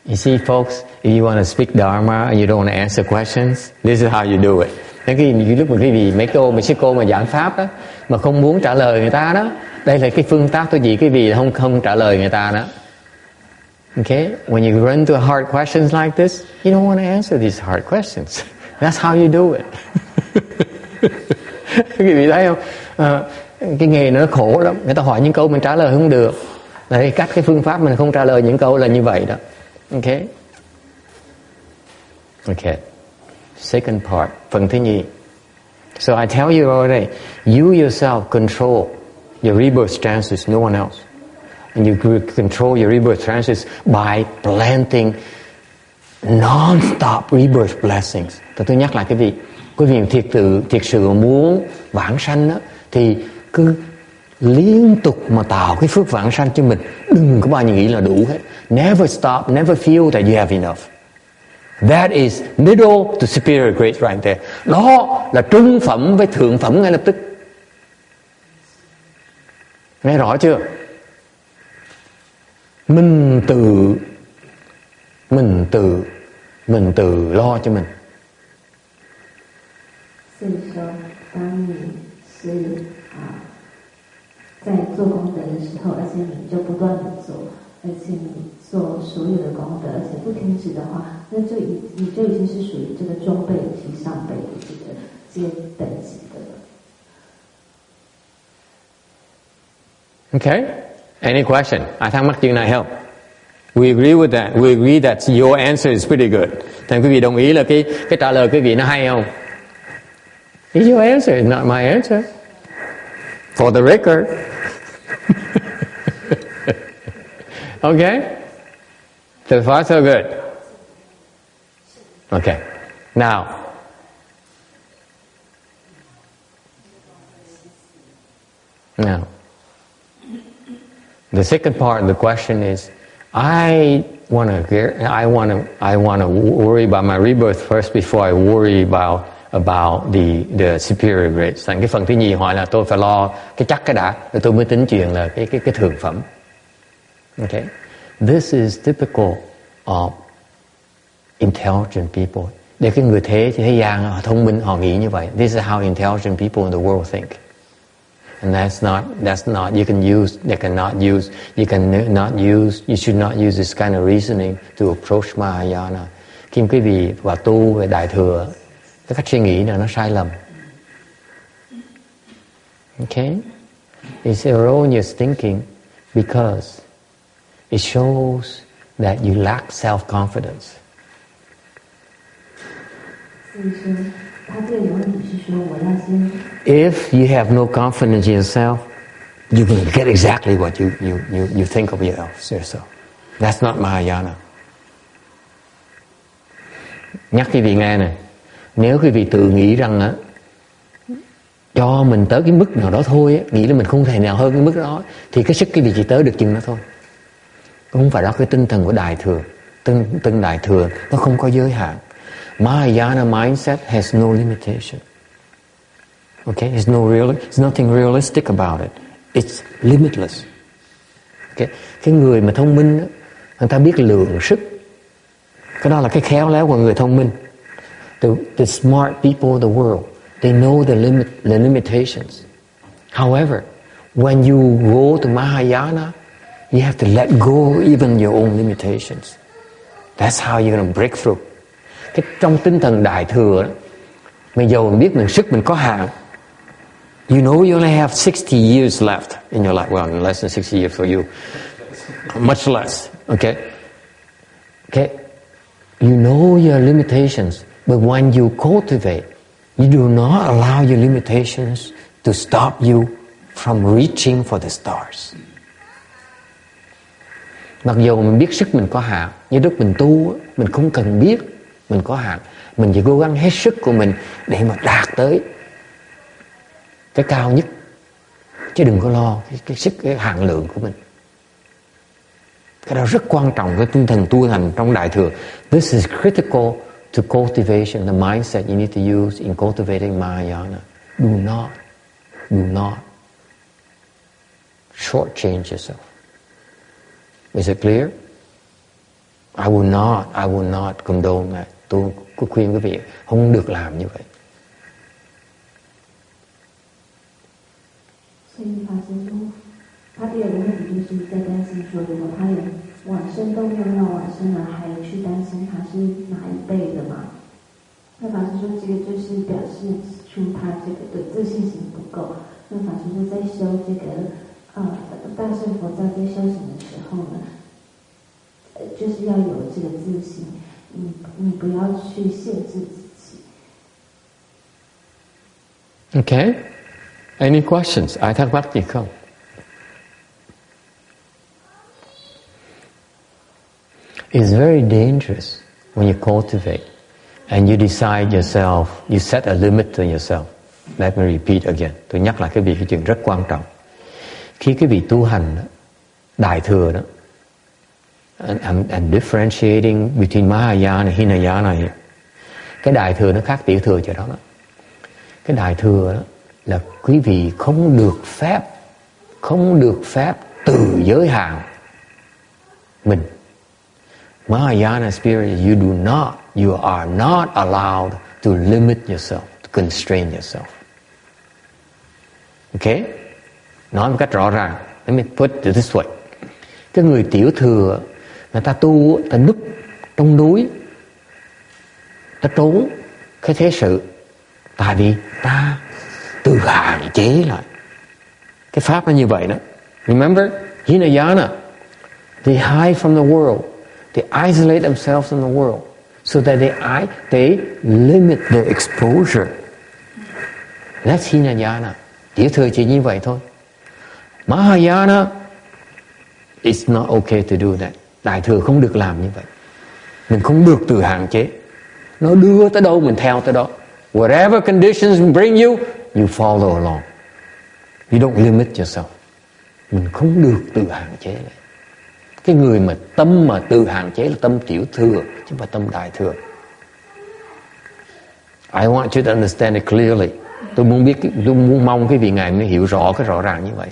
You see, folks, if you want to speak Dharma and you don't want to answer questions, this is how you do it. Nếu lúc mà quý vị mấy cô mà giảng pháp đó, mà không muốn trả lời người ta đó, đây là cái phương pháp tôi chỉ quý vị không trả lời người ta đó. Okay, when you run into hard questions like this, you don't want to answer these hard questions. That's how you do it. Quý vị thấy không? Cái nghề nó khổ lắm. Người ta hỏi những câu mình trả lời không được. Đấy, cái phương pháp mình không trả lời những câu là như vậy đó. Okay. Okay. Second part, phần thứ nhì. So I tell you already, you yourself control your rebirth chances, no one else. And you control your rebirth chances by planting non-stop rebirth blessings. Tôi nhắc lại quý vị thiệt sự muốn vãng sanh đó, thì cứ liên tục mà tạo cái phước vãng sanh cho mình, đừng có bao giờ nghĩ là đủ hết. Never stop, never feel that you have enough. That is middle to superior grade right there. Đó là trung phẩm với thượng phẩm ngay lập tức. Nghe rõ chưa? Mình tự lo cho mình. 所以说，当你是在做功德的时候，而且你就不断的做，而且你做所有的功德，而且不停止的话，那你就已经是属于这个中辈及上辈的这个阶等级的了。Okay? Any question? Ai thắc mắc chuyện này không? We agree with that. We agree that your answer is pretty good. Thành quý vị đồng ý là cái trả lời quý vị nó hay không? It's your answer, it's not my answer. For the record. Okay? So far so good. Okay. Now, the second part of the question is, I want to worry about my rebirth first before I worry about the superior grades. Thành cái phần thứ nhì hỏi là tôi phải lo cái chắc cái đã, rồi tôi mới tính chuyện là cái thượng phẩm. Okay, this is typical of intelligent people. Để cái người thế gian họ thông minh, họ nghĩ như vậy. This is how intelligent people in the world think. And that's not, you should not use this kind of reasoning to approach Mahayana. Khi quý vị vào tu về Đại Thừa, cái cách suy nghĩ này nó sai lầm. Okay? It's erroneous thinking because it shows that you lack self-confidence. If you have no confidence in yourself, you will get exactly what you think of yourself. That's not Mahayana. Nhắc quý vị nghe này, nếu quý vị tự nghĩ rằng á, cho mình tới cái mức nào đó thôi, nghĩ là mình không thể nào hơn cái mức đó, thì cái sức quý vị chỉ tới được chừng đó thôi. Không phải đó cái tinh thần của Đại Thừa. Tinh Đại Thừa nó không có giới hạn. Mahayana mindset has no limitation. Okay, there's nothing realistic about it. It's limitless. Okay, cái người mà thông minh, người ta biết lượng sức. Cái đó là cái khéo léo của người thông minh. The smart people of the world, they know the limitations. However, when you go to Mahayana, you have to let go even your own limitations. That's how you're going to break through. Cái trong tinh thần Đại Thừa đó, mình dầu mình biết mình sức mình có hạn. You know you only have 60 years left in your life. Well, less than 60 years for you. Much less. Okay? Okay? You know your limitations. But when you cultivate, you do not allow your limitations to stop you from reaching for the stars. Mặc dù mình biết sức mình có hạn, nhưng lúc mình tu, mình không cần biết mình có hạn. Mình chỉ cố gắng hết sức của mình để mà đạt tới cái cao nhất. Chứ đừng có lo cái hạn lượng của mình. Cái đó rất quan trọng, cái tinh thần tu hành trong Đại Thừa. This is critical to cultivation, the mindset you need to use in cultivating Mahayana. Do not shortchange yourself. Is it clear? I will not condone that. Tôi khuyên quý vị không được làm như vậy. 所以法师说，他第二个问题就是在担心说，如果他有往生都没有要往生了，还去担心他是哪一辈的嘛？那法师说，这个就是表示出他这个对自信心不够。那法师说，在修这个大乘佛教在修行的时候呢，就是要有这个自信，你不要去限制自己。Okay. Any questions? Ai thắc mắc gì không? It's very dangerous when you cultivate and you decide yourself, you set a limit to yourself. Let me repeat again. Tôi nhắc lại cái chuyện rất quan trọng. Khi cái vị tu hành Đại Thừa đó, and differentiating between Mahayana and Hinayana here. Cái Đại Thừa nó khác Tiểu Thừa chỗ đó. Cái Đại Thừa đó là quý vị không được phép tự giới hạn mình. Mahayana spirit, you are not allowed to limit yourself, to constrain yourself. Okay? Nói một cách rõ ràng. Let me put it this way. Cái người tiểu thừa, người ta tu, ta núp trong núi, ta trốn cái thế sự, tại vì ta tự hạn chế lại. Cái pháp nó như vậy đó. Remember, Hinayana, they hide from the world, they isolate themselves from the world, so that they limit their exposure. That's Hinayana. Tiểu thừa chỉ như vậy thôi. Mahayana, it's not okay to do that. Đại thừa không được làm như vậy. Mình không được tự hạn chế. Nó đưa tới đâu mình theo tới đó. Whatever conditions bring you follow along. You don't limit yourself. Mình không được tự hạn chế lại. Cái người mà tâm mà tự hạn chế là tâm tiểu thừa, chứ không phải tâm đại thừa. I want you to understand it clearly. Tôi muốn mong cái vị ngài mới hiểu rõ cái rõ ràng như vậy.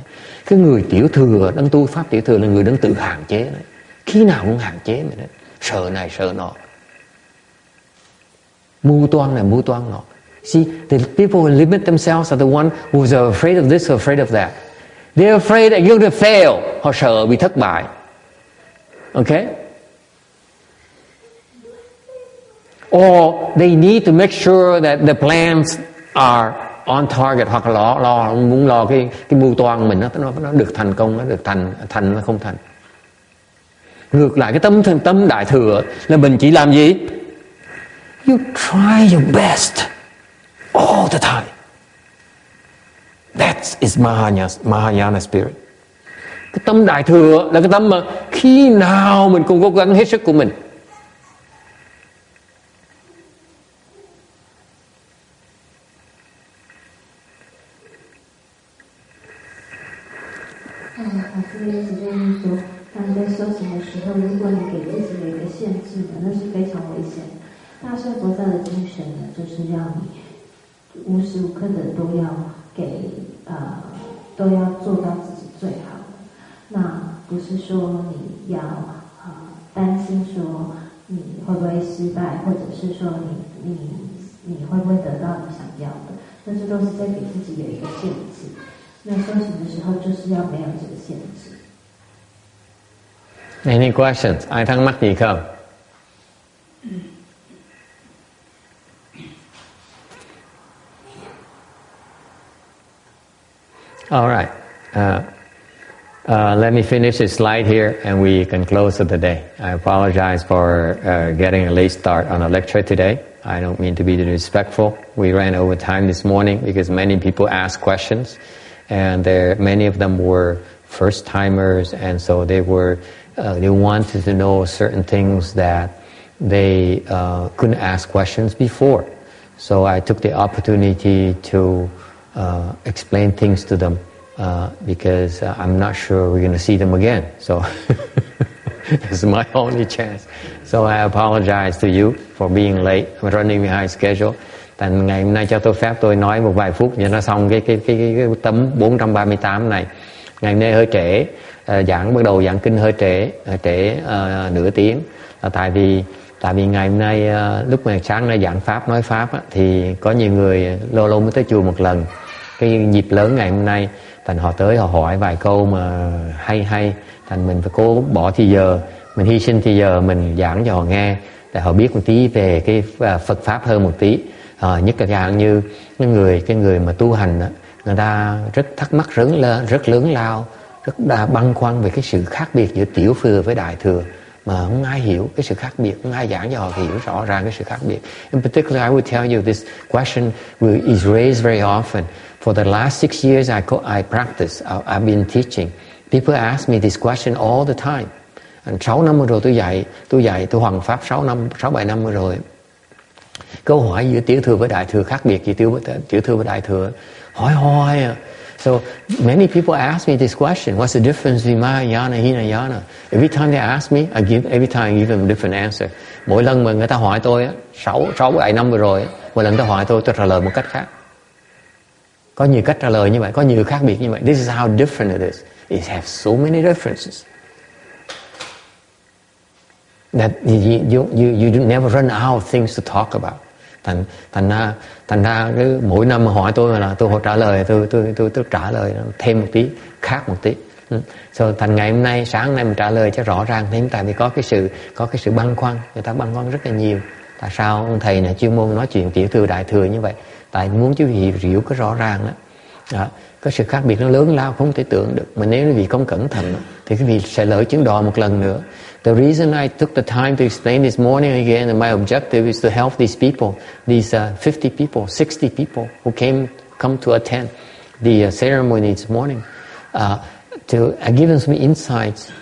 Cái người tiểu thừa, đang tu pháp tiểu thừa là người đang tự hạn chế đấy. Khi nào cũng hạn chế mình đấy. Sợ này sợ nọ, mưu toan này mưu toan nọ. See, the people who limit themselves are the one who are afraid of this or afraid of that. They're afraid they're going to fail. Họ sợ bị thất bại. Okay? Or they need to make sure that the plans are on target, hoặc là muốn lo cái mưu toan mình nó được thành công, nó được thành nó không thành. Ngược lại cái tâm đại thừa là mình chỉ làm gì? You try your best all the time. That is Mahayana spirit. Cái tâm đại thừa là cái tâm mà khi nào mình cũng cố gắng hết sức của mình.大圣佛教的精神呢，就是让你无时无刻的都要做到自己最好的。那不是说你要担心说你会不会失败，或者是说你会不会得到你想要的，但是都是在给自己有一个限制。那修行的时候就是要没有这个限制。Any questions? Ai thắc mắc gì không? All right. Let me finish this slide here and we can close for the day. I apologize for getting a late start on the lecture today. I don't mean to be disrespectful. We ran over time this morning because many people asked questions and many of them were first timers, and so they wanted to know certain things that they couldn't ask questions before. So I took the opportunity to explain things to them because I'm not sure we're going to see them again. So this is my only chance. So I apologize to you for being late. I'm running behind schedule. Thành ngày hôm nay cho tôi phép tôi nói một vài phút cho nó xong cái tấm 438 này. Ngày hôm nay hơi trễ, bắt đầu giảng kinh hơi trễ nửa tiếng. Tại vì ngày hôm nay lúc mà sáng nay giảng pháp nói pháp á, thì có nhiều người lâu mới tới chùa một lần. Cái dịp lớn ngày hôm nay thành họ tới họ hỏi vài câu mà hay thành mình phải cố bỏ thì giờ, mình hy sinh thì giờ mình giảng cho họ nghe để họ biết một tí về cái Phật pháp hơn một tí. Nhất là dạng như cái người mà tu hành đó, người ta rất thắc mắc rất lớn lao, rất băn khoăn về cái sự khác biệt giữa tiểu thừa với đại thừa mà không ai hiểu cái sự khác biệt, không ai giảng cho họ hiểu rõ ràng cái sự khác biệt. In particular, I would tell you this question is raised very often. For the last 6 years I practice, I've been teaching. People ask me this question all the time. 6 năm vừa rồi tôi hoằng pháp 6-7 năm vừa rồi. Câu hỏi giữa tiểu thừa với đại thừa khác biệt gì tiểu thừa với đại thừa? Hỏi hoài à. So many people ask me this question. What's the difference between Mahayana and Hinayana? Every time they ask me, every time I give them a different answer. Mỗi lần mà người ta hỏi tôi 6-7 năm vừa rồi, mỗi lần ta hỏi tôi trả lời một cách khác. Có nhiều cách trả lời như vậy, có nhiều khác biệt như vậy. This is how different it is. It has so many differences. that you never run out of things to talk about. Thành ra cứ mỗi năm mà hỏi tôi là tôi trả lời, tôi trả lời thêm một tí, khác một tí. So thành ngày hôm nay, sáng hôm nay mình trả lời cho rõ ràng thêm, tại vì có cái sự băn khoăn, người ta băn khoăn rất là nhiều. Tại sao ông thầy này chuyên môn nói chuyện tiểu thừa đại thừa như vậy? Tại muốn quý vị hiểu cái rõ ràng đó. Có sự khác biệt nó lớn lao không thể tưởng được. Mà nếu quý vị không cẩn thận thì quý vị sẽ lỡ chuyến đò một lần nữa. The reason I took the time to explain this morning again, and my objective is to help these people, these 50 people, 60 people who come to attend the ceremony this morning, to give them some insights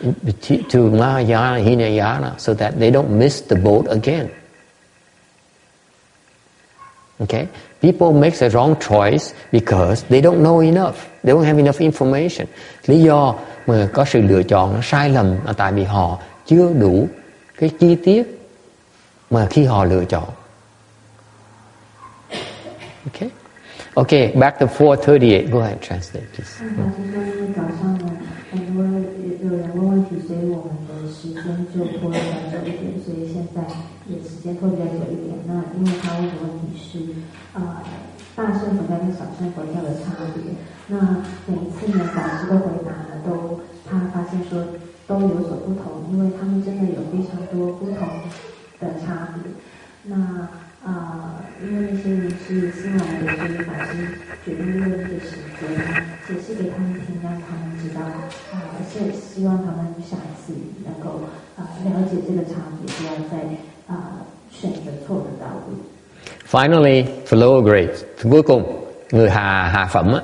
to Mahayana, Hinayana, so that they don't miss the boat again. Okay? People make the wrong choice because they don't know enough. They don't have enough information. Lý do mà có sự lựa chọn nó sai lầm là tại vì họ chưa đủ cái chi tiết mà khi họ lựa chọn. Okay? Okay, back to 438. Go ahead, translate, please. 大乘佛教跟小乘佛教的差别。那每一次呢，法师的回答呢，他发现说都有所不同，因为他们真的有非常多不同的差别。那因为那些人是新来的，所以法师决定用这个时间解释给他们听，让他们知道，是希望他们下一次能够了解这个差别，不要再选择错的道路。Finally, for lower grades, cuối cùng, người hạ phẩm á,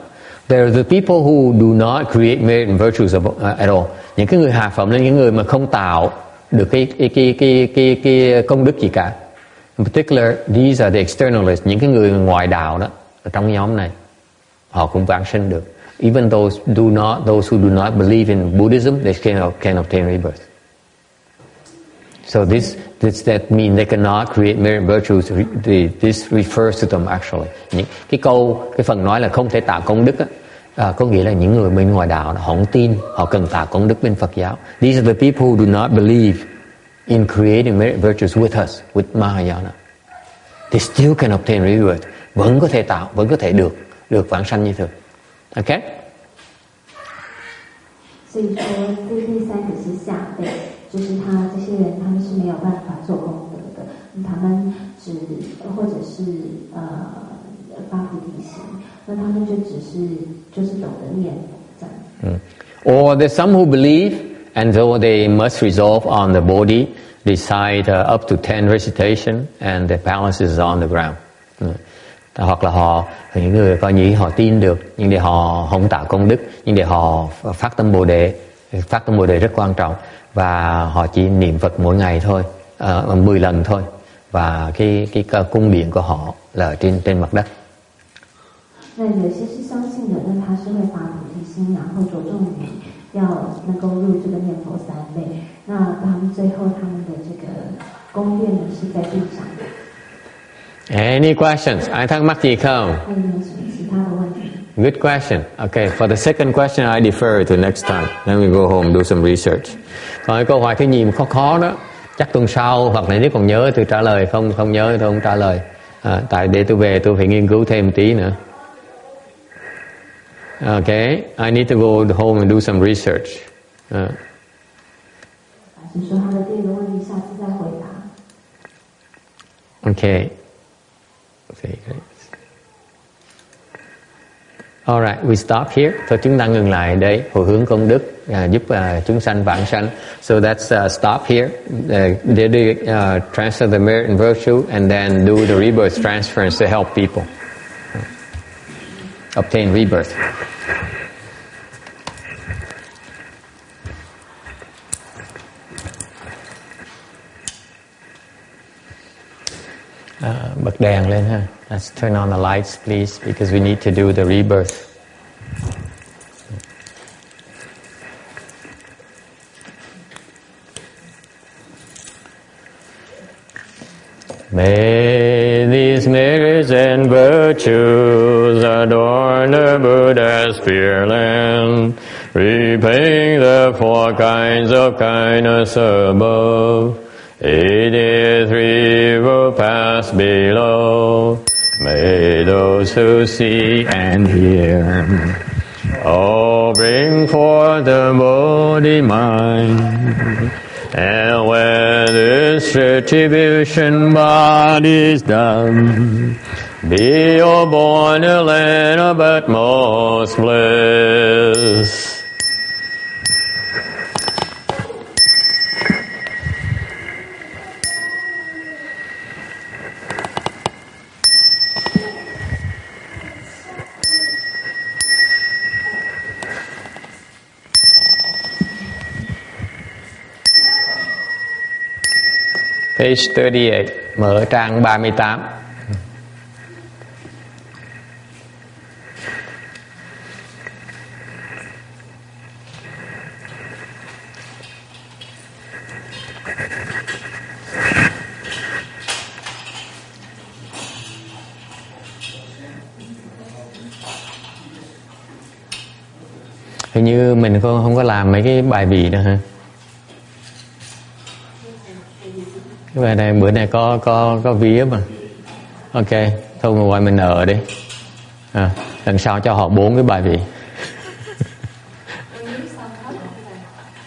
there are the people who do not create merit and virtues at all. Những cái người hạ phẩm là những người mà không tạo được cái công đức gì cả. In particular, these are the externalists, những cái người ngoại đạo đó. Ở trong nhóm này, họ cũng vãng sinh được. Even those who do not believe in Buddhism, they can obtain rebirth. So that means they cannot create merit virtues. This refers to them actually. Cái phần nói là không thể tạo công đức á, có nghĩa là những người bên ngoài đạo họ không tin họ cần tạo công đức bên Phật giáo. These are the people who do not believe in creating merit virtues with us, with Mahayana. They still can obtain rebirth. Vẫn có thể tạo, vẫn có thể được vãng sanh như thường. Okay? 所以说，第三个是下辈，就是这些人他们是没有办法做功德的，他们或者是发菩提心，那他们就是懂得念佛这样。Or there's some who believe, and though they must resolve on the body, decide up to 10 recitation, and the balance is on the ground. Hoặc là những người coi như họ tin được, nhưng để họ không tạo công đức, nhưng để họ phát tâm bồ đề. Phát tâm bồ đề rất quan trọng, và họ chỉ niệm Phật mỗi ngày thôi, 10 lần thôi, và cái cung điện của họ là ở trên mặt đất. 那有些是相信的，那他是会发菩提心，然后着重于要能够入这个念佛三昧。那他们最后他们的这个宫殿呢是在地上的。Any questions? Ai thắc mắc gì không? Good question. Okay, for the second question I defer to next time. Then we go home do some research. Còn cái câu hỏi thứ nhì khó đó, chắc tuần sau hoặc là nếu còn nhớ tôi trả lời, không nhớ tôi không trả lời. Tại để tôi về tôi phải nghiên cứu thêm một tí nữa. Okay, I need to go home and do some research. Okay. Okay, great. Alright, we stop here. Thôi chúng ta ngừng lại đây, hồi hướng công đức, giúp chúng sanh vãng sanh. So let's stop here. They transfer the merit and virtue, and then do the rebirth transference to help people obtain rebirth. Bật đèn lên ha. Let's turn on the lights, please, because we need to do the rebirth. May these merits and virtues adorn the Buddha's Pureland, repaying the 4 kinds of kindness above, 83 will pass below. May those who see and hear all bring forth the body mind. And when this retribution body is done, be your born a land of utmost bliss. Page 38, mở trang 38. Hình như mình không có làm mấy cái bài vị nữa hả? Cái bài này bữa nay có vía mà. Ok, thôi mà gọi mình nợ đi. Lần sau cho họ 4 cái bài vị.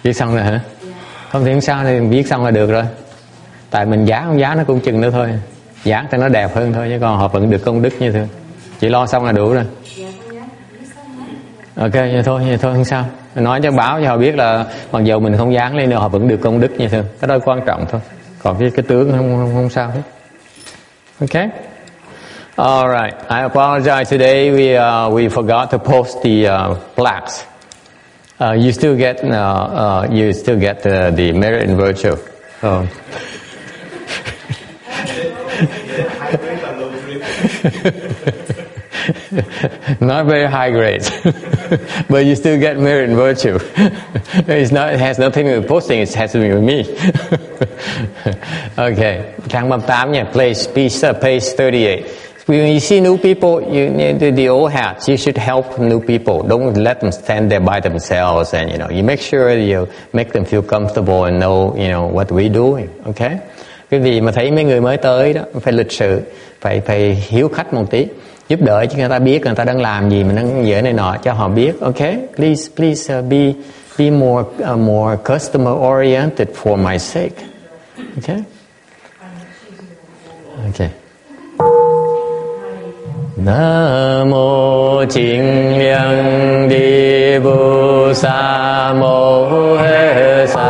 Viết xong rồi hả? Không thì sao thì viết xong là được rồi. Tại mình giá không giá nó cũng chừng nữa thôi. Giá thì nó đẹp hơn thôi chứ còn họ vẫn được công đức như thường. Chỉ lo xong là đủ rồi. Ok, vậy thôi không sao. Nói cho báo cho họ biết là mặc dù mình không dán lên nữa họ vẫn được công đức như thường. Cái đó quan trọng thôi. Còn cái tướng không sao hết. Okay. All right. I apologize today. We forgot to post the plaques. You still get the merit and virtue. Not very high grades, but you still get merit and virtue. It has nothing to do with posting. It has to do with me. Okay, trang 38 nha. Page 38. When you see new people, the old hats, you should help new people. Don't let them stand there by themselves, and you make sure you make them feel comfortable and know what we're doing. Okay. Cái gì mà thấy mấy người mới tới đó phải lịch sự, phải hiếu khách một tí. Giúp đỡ cho người ta biết người ta đang làm gì, mình đang dễ này nọ cho họ biết. Okay, please be more customer oriented for my sake. Okay. Nam mô Chính Liên Đi Bồ Sa Mô Hê Sa.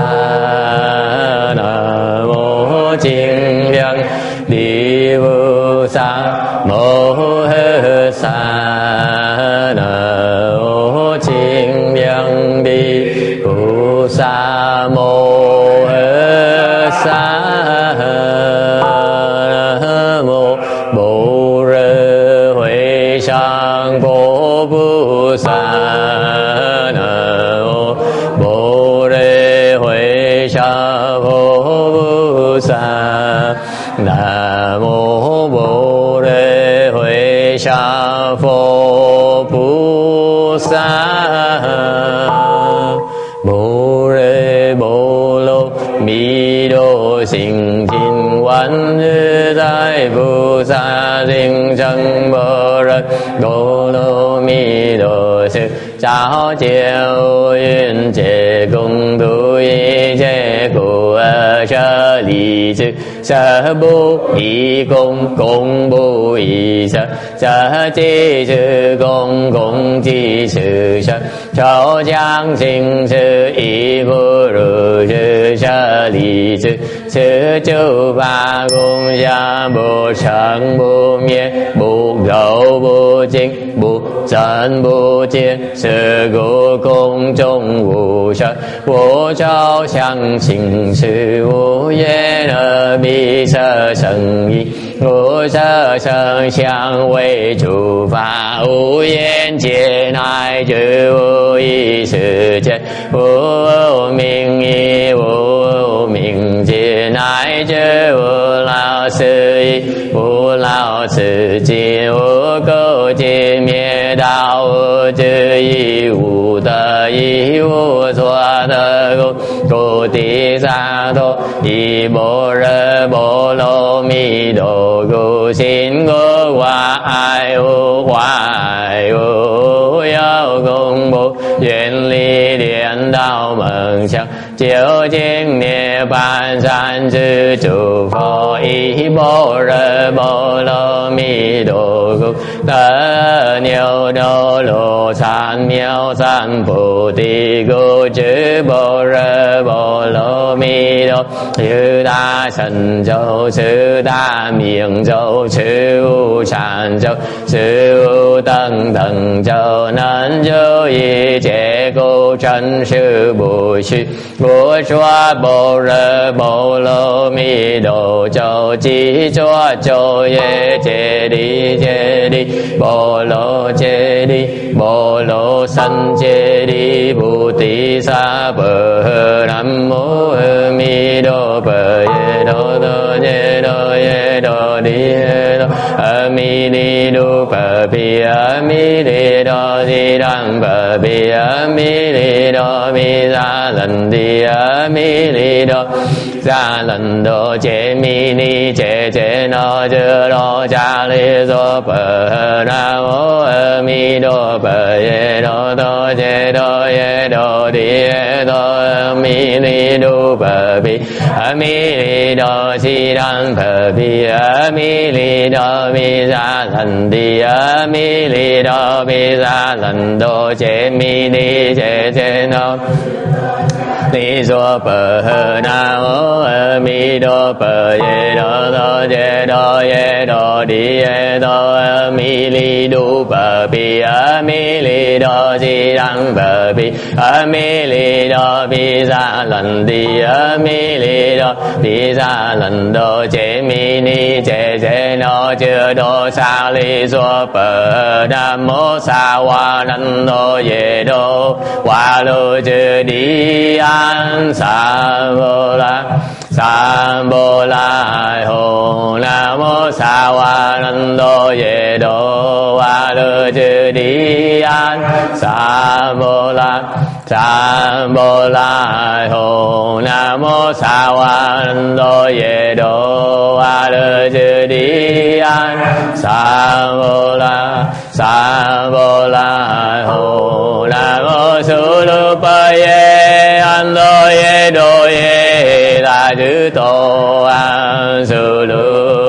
Nam mô Chính Liên Đi Bồ Sa Mô Hê Sa. Nam mô Chính Liên Đi Bồ Sa Mô Hê Sa. Nam mô Bồ Rê Huệ Sang Bồ Bồ Sa. Nam mô Bồ Rê Huệ Sang Bồ Bồ Sa. Nam mô Bồ Rê Huệ Sang Phổ Bồ Sa. Bồ Rê Bồ Lô Mi Đô Sinh Thiên Quan Hư Đại Bồ Sa Sinh Chân Bồ Rê Bồ Lô Mi Đô Sư Cháo Chiêu Yun Chế Cung Thu Y Chế Cụ Sơ Lý Sư Sơ Bố Y Cung Cung Bố Y Sơ Sơ Chi Sư Cung Cung Chi Sư Sơ Cháo Giang Sinh Sư Y Bố Rù Sư Sơ Lý Sư Sư Châu Ba Cung Gia Bố Sẵn Bố Miên Bố Gậu Bố Chính Bố Trần Bố Chiến Sư Cụ Cung Trung Vũ Sơ Bố Cháo Giang Sinh Sư Bố Yên Ở Bi Sơ Sân Y Bố Sơ Sân Xiang Vây Chủ Phá Ú Yên Chế Nai Chư Bố Y Sư Chế Bố Minh Y Bố Minh Chế Nai Chư Bố Lao Sư Y Bố Lao Sư Chế Bố Câu Chế Miê Đạo Chư Y Vũ Tờ Y Vũ Thoa Tờ Cung Cô Tỳ Sa Tô Y Bồ Rê Bồ Lô Mi Đô Gu Xin Gu Hoa Ai U Hoa Ai U Yêu Cung Bố Duyên Ly Điện Đạo Mừng Chẳng Chiếu Chính Niết Bàn San Chư Chủ Phổ Y Bồ Rê Bồ Lô Mi Đô Gu Tơ Niêu Đô Lô San Miêu San Bồ Tỳ Gu Chư Bồ Rê Bồ Lô Mi Đô Sư Ta Sân Châu Sư Ta Miệng Châu Sư U Sản Châu Sư U Tân Thần Châu Nân Châu Y Chế Cô Trân Sư Bồ Sư Bồ Chua Bồ Rê Bồ Lô Mi Đô Châu Chi Chua Châu Ye Chế Đi Bồ Lô Chế Đi Bồ Lô Sân Chế Đi Bồ Tỳ Sa Bờ Nam Mô A Mi Đô Bờ Ye Đô Đô Ye Đô Ye Đô Đi Ye Đô A Mi Đi Đô Bờ Bi A Mi Đi Đô Di Đăng Bờ Bi A Mi Đi Đô Mi Ra Lần Đi A Mi Đi Đô Ra Lần Đô Chế Mi Ni Chế Chế Nô Chư Đô Cha Li Đô Bờ Nam Mô A Mi Đô Bờ Ye Đô Đô Chế Đô Ye Đô Đi Ye Đô A Mi Đi Đô Bờ Bi A Mi Đi Đô Di Đăng Bờ Bi A Mi Đi Đô Mi Ra Lần Đi A Mi Đi Đô Mi Ra Lần Đô Chế Mi Ni Chế Chế Nô Ni Đô Bờ Nam Mô A Mi Đô Bờ Ye Đô Đô Chế Đô Ye Đô Đi Ye Đô A Mi Đi Đô Bờ Bi A Mi Đi Đô Di Đăng Bờ Bi A Mi Đi Đô Mi Ra Lần Đi A Mi Đi Đô Mi Ra Lần Đô Chế Mi Ni Chế Chế Nô Chư Đô Sa Li Đô Bờ Nam Mô Sa Hoa Năn Đô Ye Đô Hoa Lô Chư Đi An Sa Bồ La Sa Bồ La Hồ Nam Mô Sa Hoa Năn Đô Ye Đô Hoa Lô Chư Đi An Sa Bồ La Hồ Nam Mô Sa Hoa Năn Đô Ye Đô Hoa Lô Chư Đi An Sa Bồ La Hồ Nam Mô Su Lu Pa Ye An Đô Ye Đô Ye La Chư Tô An Su Lu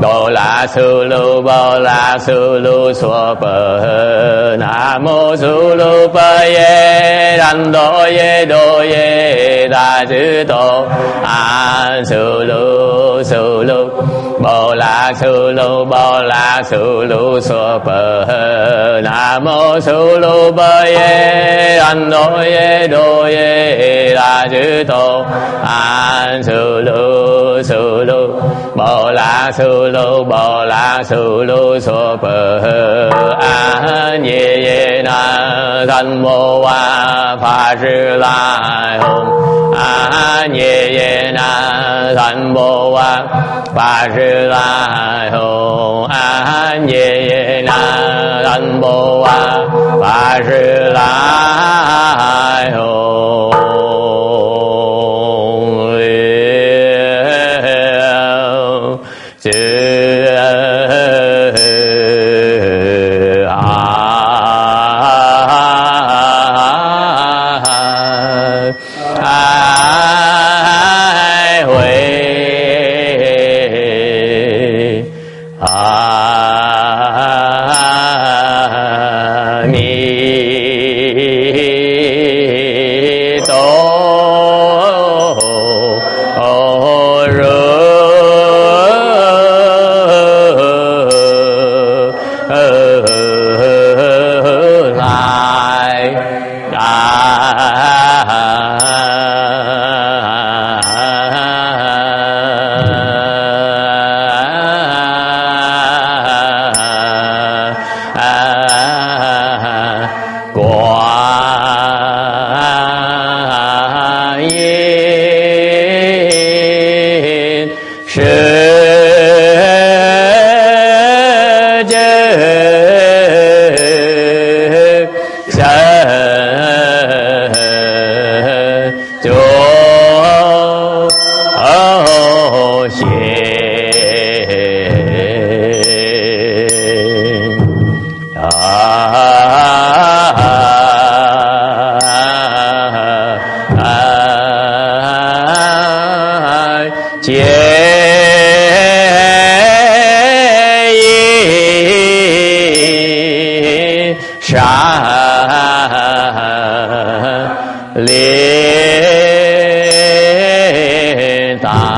Bồ La Su Lu Bồ La Su Lu Sô Bờ Nam Mô Su Lu Pa Ye An Đô Ye Đô Ye La Chư Tô An Su Lu Bồ La Su Lu Sô Bờ Nam Mô Su Lu Pa Ye An Đô Ye Đô Ye La Chư Tô An Su Lu Bồ La Su Lu Sô Bờ An Ye Na Thân Mô Hoa Phá Sư Lai Hùng An Ye Na Thân Mô Hoa Phá Sư Lai Hùng An Ye Na Thân Mô Hoa Phá Sư Lai Hùng liên tại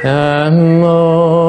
Nam mô